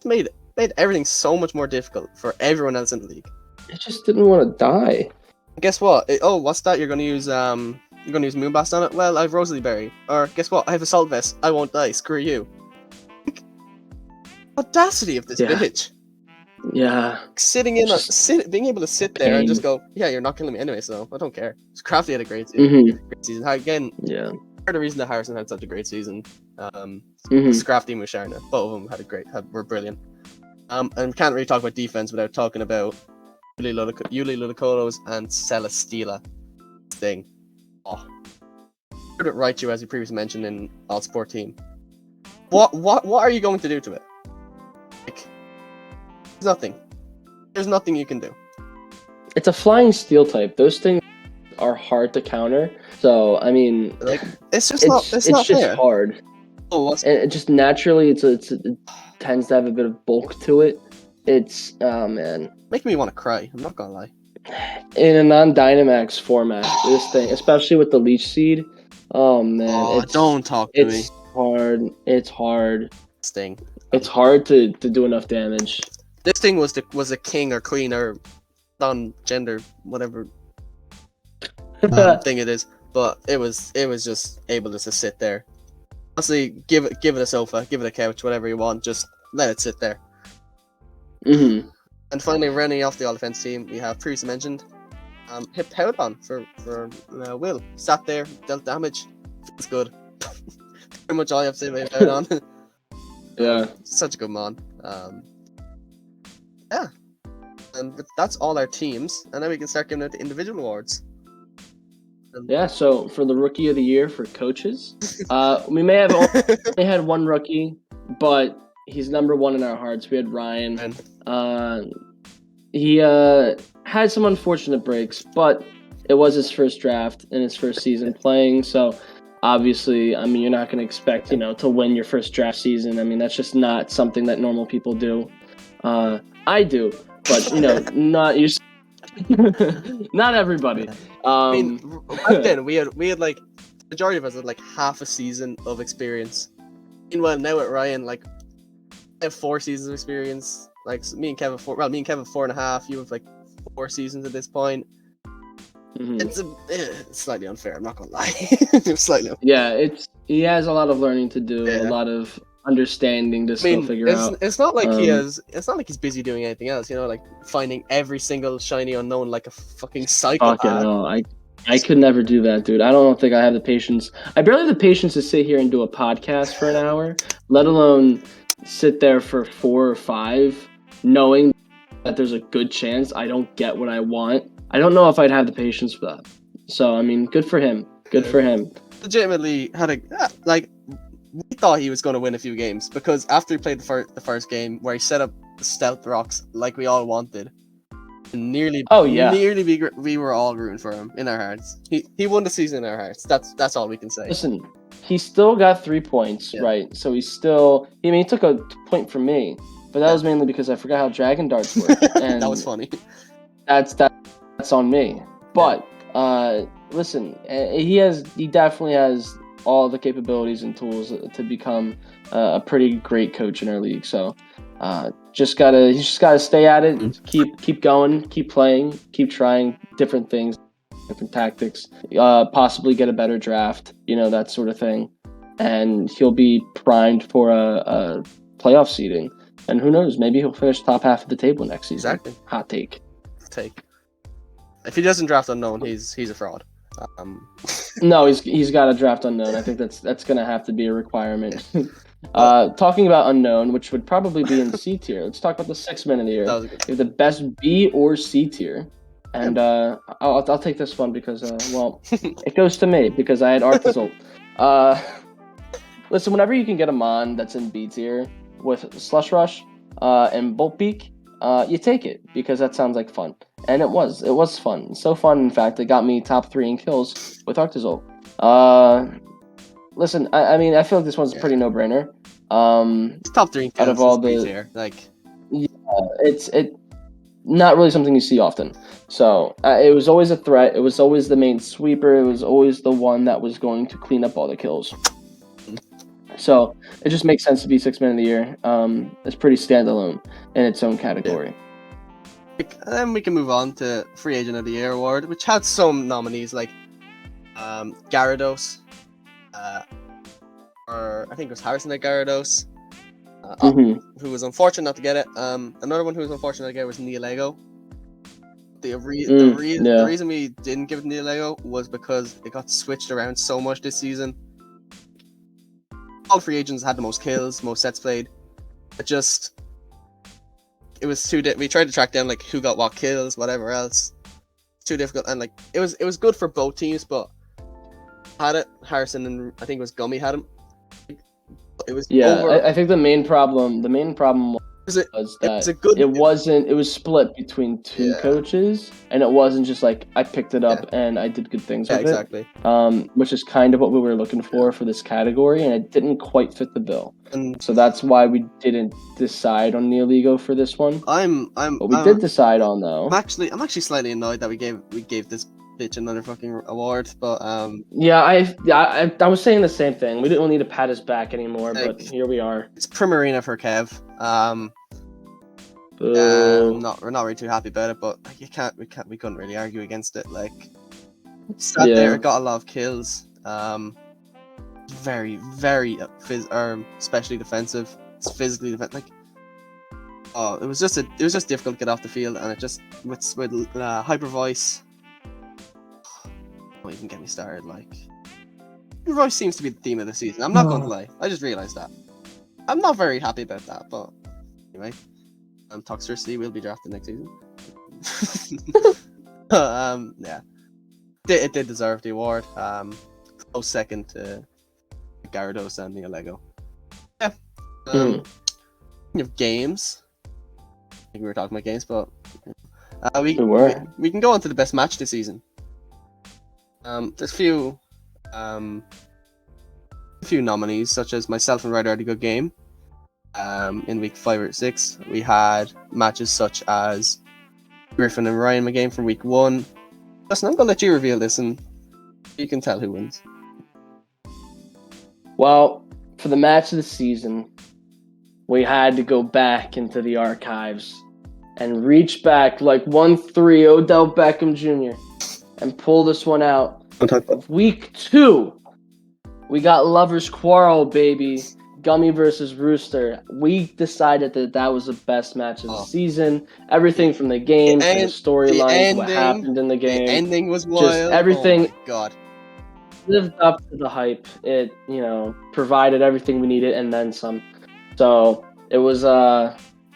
made everything so much more difficult for everyone else in the league. It just didn't want to die. Guess what? What's that? You're gonna use Moonblast on it? Well, I have Rosalie Berry. Or guess what? I have Assault Vest. I won't die. Screw you. Audacity of this bitch. Yeah. Being able to sit there and just go, yeah, you're not killing me anyway, so I don't care. Crafty had a great season. Great season. Again, part of the reason that Harrison had such a great season, was Crafty and Musharna. Both of them were brilliant. And we can't really talk about defense without talking about Yuli Ludicolo's and Celesteela thing. Raichus, as you previously mentioned in All Sport Team. What are you going to do to it? There's nothing. There's nothing you can do. It's a flying steel type. Those things are hard to counter. So I mean, it's just hard. And it just naturally, it tends to have a bit of bulk to it. It's man, making me want to cry. I'm not gonna lie. In a non-Dynamax format, this thing, especially with the Leech Seed, oh man, don't talk to me. It's hard. It's hard. Sting. It's hard to do enough damage. This thing was a king or queen or non-gender, whatever thing it is, but it was just able to just sit there. Honestly, give it a sofa, give it a couch, whatever you want. Just let it sit there. And finally, rounding off the all defense team, we have previously mentioned Hippowdon for Will. Sat there, dealt damage. Feels good. Pretty much all you have to say about Hippowdon. Yeah. Such a good mon. Yeah. And that's all our teams. And then we can start giving out the individual awards. Yeah, so for the Rookie of the Year for coaches, we may have only had one rookie, but he's number 1 in our hearts. We had Ryan. He had some unfortunate breaks, but it was his first draft and his first season playing. So obviously, I mean, you're not going to expect, to win your first draft season. I mean, that's just not something that normal people do. I do, but not you. Not everybody. I mean, back then we had like the majority of us had like half a season of experience. Meanwhile, now at Ryan, like I have 4 seasons of experience. Like me and Kevin 4.5. You have like 4 seasons at this point. It's slightly unfair. I'm not gonna lie. It's slightly unfair. Yeah, he has a lot of learning to do. A lot of understanding to still figure out. It's not like it's not like he's busy doing anything else, like finding every single shiny unknown like a fucking psychopath. Okay, no, I could never do that, dude. I don't think I have the patience. I barely have the patience to sit here and do a podcast for an hour, let alone sit there for 4 or 5, knowing that there's a good chance I don't get what I want. I don't know if I'd have the patience for that. So, I mean, good for him. Good for him. Legitimately had thought he was going to win a few games because after he played the first game where he set up the stealth rocks like we all wanted, and nearly we were all rooting for him in our hearts. He won the season in our hearts. That's all we can say. Listen, he still got 3 points, right? So he took a point from me, but that was mainly because I forgot how Dragon Darts work. And that was funny. That's on me. But listen, he definitely has all the capabilities and tools to become a pretty great coach in our league. So he's just gotta stay at it, keep going, keep playing, keep trying different things, different tactics, possibly get a better draft, that sort of thing, and he'll be primed for a playoff seeding. And who knows, maybe he'll finish top half of the table next season. Exactly. Hot take. If he doesn't draft unknown, he's a fraud. No, he's got a draft unknown. I think that's gonna have to be a requirement. Talking about unknown, which would probably be in C tier. Let's talk about the 6 men of the year. That was a good. The best B or C tier, and I'll take this one because it goes to me because I had Artazol. Listen, whenever you can get a mon that's in B tier with Slush Rush and Bolt Peak, you take it because that sounds like fun. And it was fun. So fun, in fact, it got me top 3 in kills with Artazol. Listen, I mean, I feel like this one's a pretty no-brainer. It's top 3 in kills out of all the tier. it's not really something you see often. So it was always a threat. It was always the main sweeper. It was always the one that was going to clean up all the kills. So it just makes sense to be 6 man of the year. It's pretty standalone in its own category. And then we can move on to Free Agent of the Year award, which had some nominees like Gyarados, or I think it was Harrison at Gyarados, who was unfortunate not to get it. Another one who was unfortunate not to get it was Neolego. The reason we didn't give it to Neolego was because it got switched around so much this season. All free agents had the most kills, most sets played. It was too. We tried to track down like who got what kills, whatever else. It's too difficult, and like it was good for both teams, but Harrison and I think it was Gummy had him. It was I think the main problem was that it was split between two coaches, and it wasn't just like I picked it up and I did good things with it. Which is kind of what we were looking for this category, and it didn't quite fit the bill. So that's why we didn't decide on Neoligo for this one. But we did decide on though. I'm actually slightly annoyed that we gave this bitch another fucking award, but I was saying the same thing. We didn't need to pat his back anymore, but here we are. It's Primarina for Kev. We're not really too happy about it, but we couldn't really argue against it. Like, sat there, it got a lot of kills. Very, very especially defensive. It's physically defensive. Like, it was just difficult to get off the field, and it just with Hyper Voice. Don't even get me started. Like, Hyper Voice seems to be the theme of the season. I'm not gonna lie. I just realized that. I'm not very happy about that, but anyway. Toxicity will be drafted next season. It did deserve the award. Close second to Gyarados and Neolego. Yeah. We have games. I think we were talking about games, but we can go on to the best match this season. There's few nominees, such as myself and Ryder had a good game. In week 5 or 6, we had matches such as Griffin and Ryan game from week 1. Listen, I'm gonna let you reveal this, and you can tell who wins. Well, for the match of the season, we had to go back into the archives and reach back like 1-3 Odell Beckham Jr. and pull this one out. Week 2, we got Lovers Quarrel, baby. Gummy versus Rooster. We decided that was the best match of the season. Everything from the game, to the storylines, what happened in the game. The ending was wild. Just everything. Oh my God. Lived up to the hype. It, provided everything we needed and then some. So it was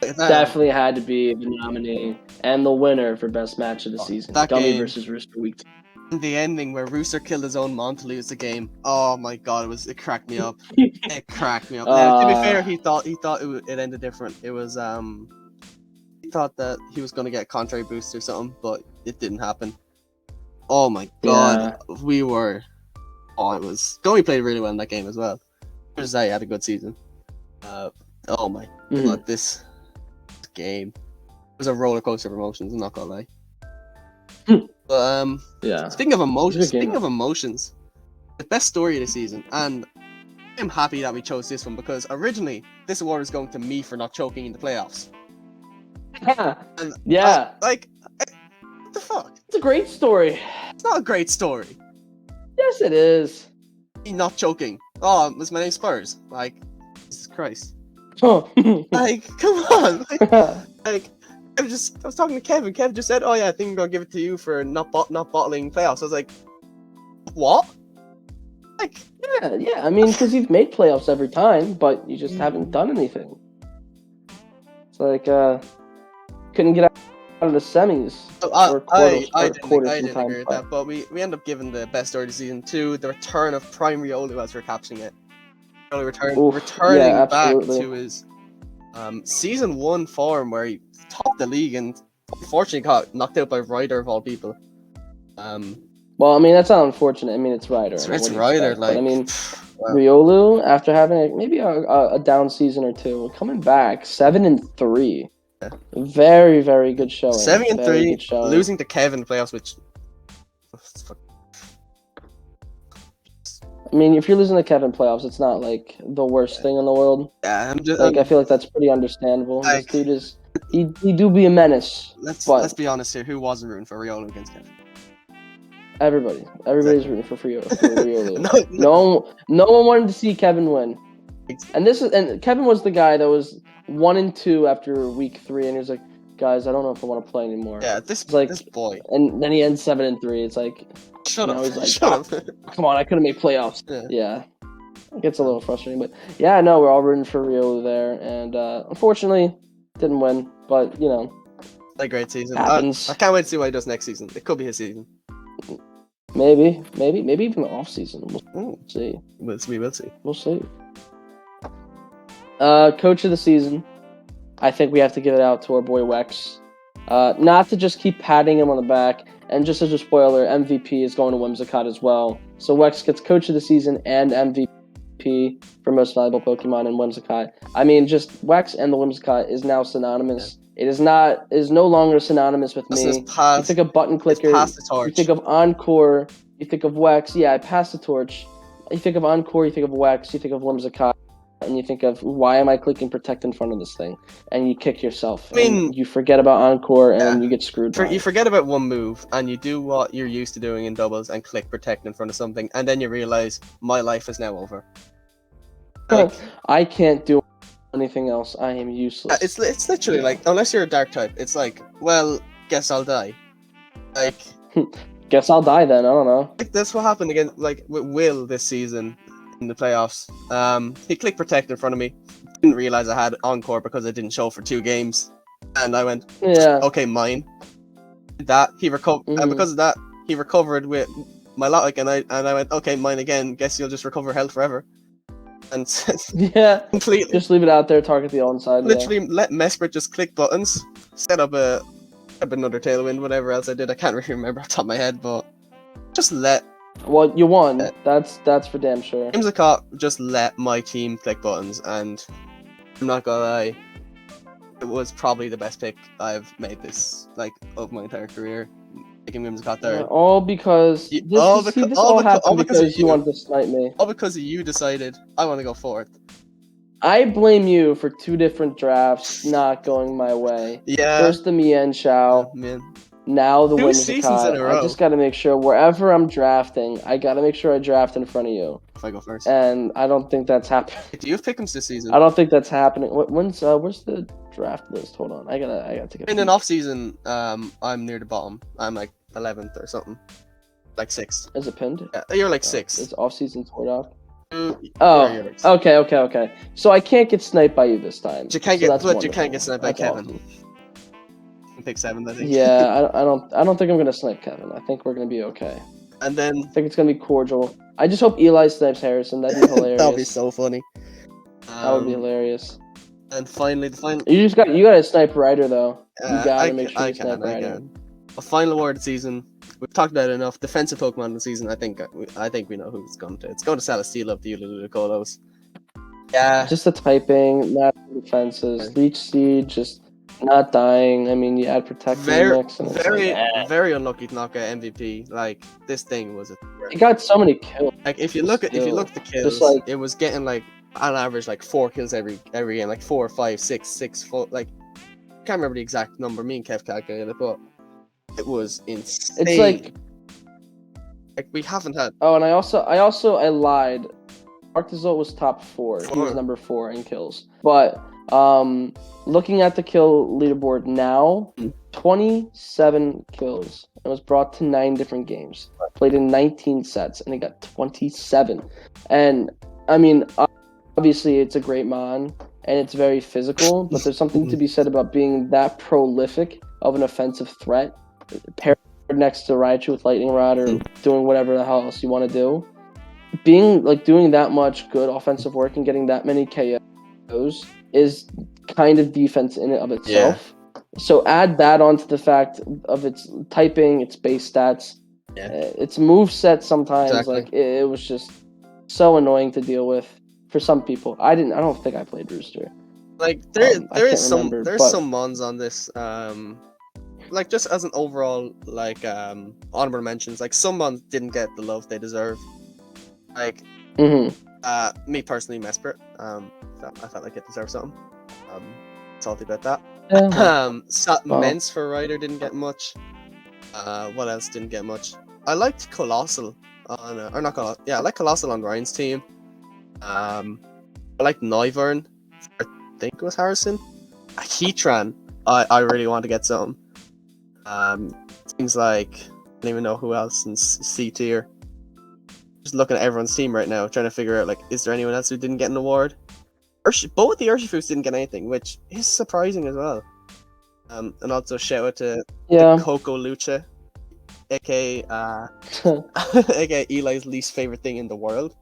definitely had to be the nominee and the winner for best match of the season. Gummy versus Rooster week 2. The ending where Rooster killed his own mom to lose the game. Oh my god, it cracked me up. It cracked me up. Now, to be fair, he thought it ended different. It was he thought that he was gonna get a contrary boost or something, but it didn't happen. Oh my god, we were. Oh, it was. Gomi played really well in that game as well. Just say he had a good season. Oh my god, this game was a roller coaster of emotions. I'm not gonna lie. But speaking of emotions, the best story of the season, and I'm happy that we chose this one because originally this award was going to me for not choking in the playoffs. And what the fuck? It's a great story. It's not a great story. Yes, it is. Me not choking. Oh, it was my name Spurs. Like, Jesus Christ. Oh. Like, come on. Like, I was talking to Kevin. Kevin just said, "Oh yeah, I think I'm gonna give it to you for not bottling playoffs." I was like, "What?" Like, yeah. I mean, because you've made playoffs every time, but you just haven't done anything. It's like couldn't get out of the semis. I didn't agree with that, but we end up giving the best story of the season to the return of Prime Riolu as we're captioning it. Riolu returning back to his season 1 form where he topped the league and unfortunately got knocked out by Ryder of all people. Well, I mean, that's not unfortunate. I mean, it's Ryder. It's Ryder. Like, but, I mean, Riolu, after having maybe a down season or two, coming back 7-3. Yeah. Very, very good showing. 7-3, losing to Kevin in the playoffs, which. I mean, if you're losing to Kevin playoffs, it's not like the worst thing in the world. Yeah, I'm just I feel like that's pretty understandable. This dude is he do be a menace. Let's be honest here. Who wasn't rooting for Riolu against Kevin? Everybody's rooting for Riolu. No one wanted to see Kevin win. And Kevin was the guy that was 1-2 after week 3, and he was like, "Guys, I don't know if I want to play anymore." Yeah, this boy. And then he ends 7-3. It's like, shut up. He's like, come on, I couldn't make playoffs. Yeah. It gets a little frustrating, but yeah, no, we're all rooting for Riolu there, and unfortunately, didn't win. But a great season. Happens. I can't wait to see what he does next season. It could be his season. Maybe even the off season. We'll see. We will see. We'll see. Coach of the season. I think we have to give it out to our boy Wex. Not to just keep patting him on the back, and just as a spoiler, MVP is going to Whimsicott as well. So Wex gets Coach of the Season and MVP for Most Valuable Pokemon in Whimsicott. I mean, just Wex and the Whimsicott is now synonymous. It is no longer synonymous with me. You think of button clicker, you think of Encore, you think of Wex. Yeah, I passed the torch. You think of Encore, you think of Wex, you think of Whimsicott, and you think of, why am I clicking Protect in front of this thing? And you kick yourself. I mean, you forget about Encore and you get screwed. You forget about one move and you do what you're used to doing in doubles and click Protect in front of something, and then you realize my life is now over. Like, I can't do anything else. I am useless. It's literally like, unless you're a dark type, it's like, well, guess I'll die. Like, guess I'll die then. I don't know. Like, that's what happened again. Like with Will this season in the playoffs. He clicked Protect in front of me. Didn't realize I had Encore because it didn't show for 2 games, and I went, okay, mine. That he recovered, and because of that, he recovered with my Logic, and I went, okay, mine again. Guess you'll just recover health forever. And completely just leave it out there, target the onside. Literally let Mesprit just click buttons, set up another tailwind, whatever else I did. I can't really remember off the top of my head, but just let. Well, you won. That's for damn sure. Whimsicott just let my team click buttons, and I'm not gonna lie, it was probably the best pick I've made this of my entire career. Making Whimsicott third. All because this all happened because you wanted to snipe me. All because you decided I want to go fourth. I blame you for 2 different drafts not going my way. Yeah. First the Mian Shao. Now the Whimsicott. I just got to make sure wherever I'm drafting, I got to make sure I draft in front of you. If I go first. And I don't think that's happening. Do you have pick'ems this season? I don't think that's happening. Where's the draft list? Hold on. I gotta take a In an off season, I'm near the bottom. I'm like 11th or something. Like 6th. Is it pinned? Yeah, you're like 6th. It's off season toward off. Like Okay. So I can't get sniped by you this time. You can't get sniped by Kevin. Awesome. Pick 7, I think. Yeah, I don't think I'm gonna snipe Kevin. I think we're gonna be okay. And then I think it's gonna be cordial. I just hope Eli snipes Harrison. That'd be hilarious. that'll be so funny. That would be hilarious. And finally, the final. You gotta snipe Ryder though. You gotta make sure I you snipe can. Ryder. A final award of the season. We've talked about it enough. Defensive Pokemon of the season. I think we know who it's going to. It's going to Celesteela of the Ululukolos. Yeah. Just the typing, not the defenses. Leech Seed, just not dying. I mean, you add protecting mix, and it's very unlucky to knock out MVP. Like this thing was it got so many kills. like if you look at the kills, like, it was getting like on average like 4 kills every game, like 4, 5, 6, 4. Like I can't remember the exact number. Me and Kev calculated it, but it was insane. It's like we haven't had. Oh, and I lied. Arctazol was top 4. He was number 4 in kills. But looking at the kill leaderboard now, 27 kills. It was brought to 9 different games. Played in 19 sets, and he got 27. And I mean, obviously, it's a great mon, and it's very physical. But there's something to be said about being that prolific of an offensive threat, paired next to Raichus with Lightning Rod or doing whatever the hell else you want to do. Doing that much good offensive work and getting that many KOs is kind of defense in and of itself. Yeah. So add that onto the fact of its typing, its base stats, its move set sometimes. Exactly. Like it was just so annoying to deal with for some people. I don't think I played Rooster. Like there's some mons on this. Like just as an overall honorable mentions, like some mons didn't get the love they deserve. Like, me personally, Mesprit. I felt like it deserved something. Salty about that. Mence for Ryder didn't get much. What else didn't get much? I liked Colossal on, I like Colossal on Ryan's team. I liked Noivern. I think it was Harrison. Heatran. I really want to get some. Seems like I don't even know who else in C tier. Just looking at everyone's team right now, trying to figure out, like, is there anyone else who didn't get an award? Both the Urshifus didn't get anything, which is surprising as well. And also shout out to Coco Lucha, aka aka Eli's least favorite thing in the world.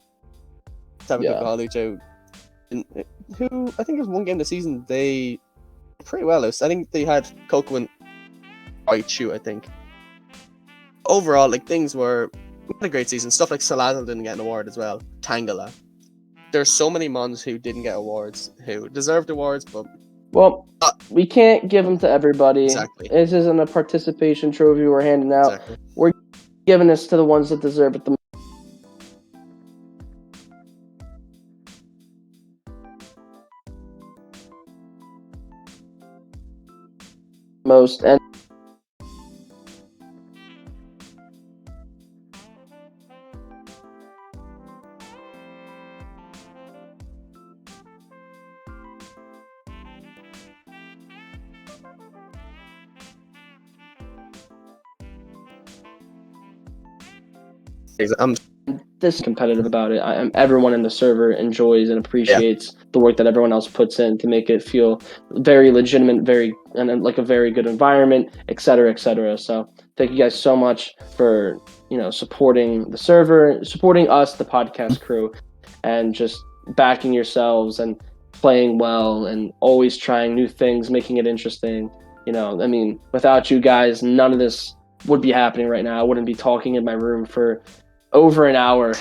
Coco Lucha, who I think it was one game this season they pretty well. I think they had Coco and Raichu, I think. Overall, like things were. What a great season. Stuff like Salazzle didn't get an award as well. Tangela. There's so many mons who didn't get awards, who deserved awards, but... Well, we can't give them to everybody. Exactly. This isn't a participation trophy we're handing out. Exactly. We're giving this to the ones that deserve it the most. And I'm this competitive about it. Everyone in the server enjoys and appreciates the work that everyone else puts in to make it feel very legitimate, and like a very good environment, etc., etc. So thank you guys so much for supporting the server, supporting us, the podcast crew, and just backing yourselves and playing well and always trying new things, making it interesting. I mean, without you guys, none of this would be happening right now. I wouldn't be talking in my room for over an hour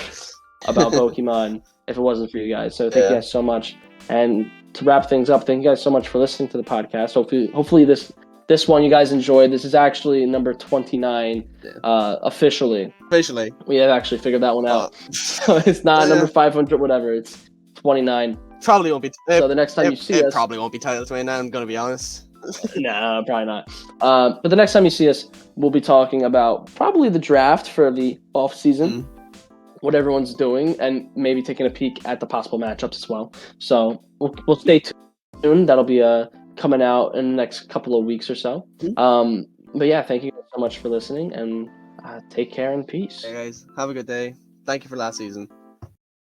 about Pokemon if it wasn't for you guys. So thank you guys so much. And to wrap things up, thank you guys so much for listening to the podcast. Hopefully this one you guys enjoyed. This is actually number 29 officially. We have actually figured that one out. So it's not number 500 whatever. It's 29. Probably won't be. So the next time you see us, probably won't be titled 29. I'm gonna be honest. No, probably not. But the next time you see us, we'll be talking about probably the draft for the off season, what everyone's doing, and maybe taking a peek at the possible matchups as well. So we'll stay tuned. That'll be coming out in the next couple of weeks or so. But yeah, thank you so much for listening, and take care and peace. Hey guys, have a good day. Thank you for last season.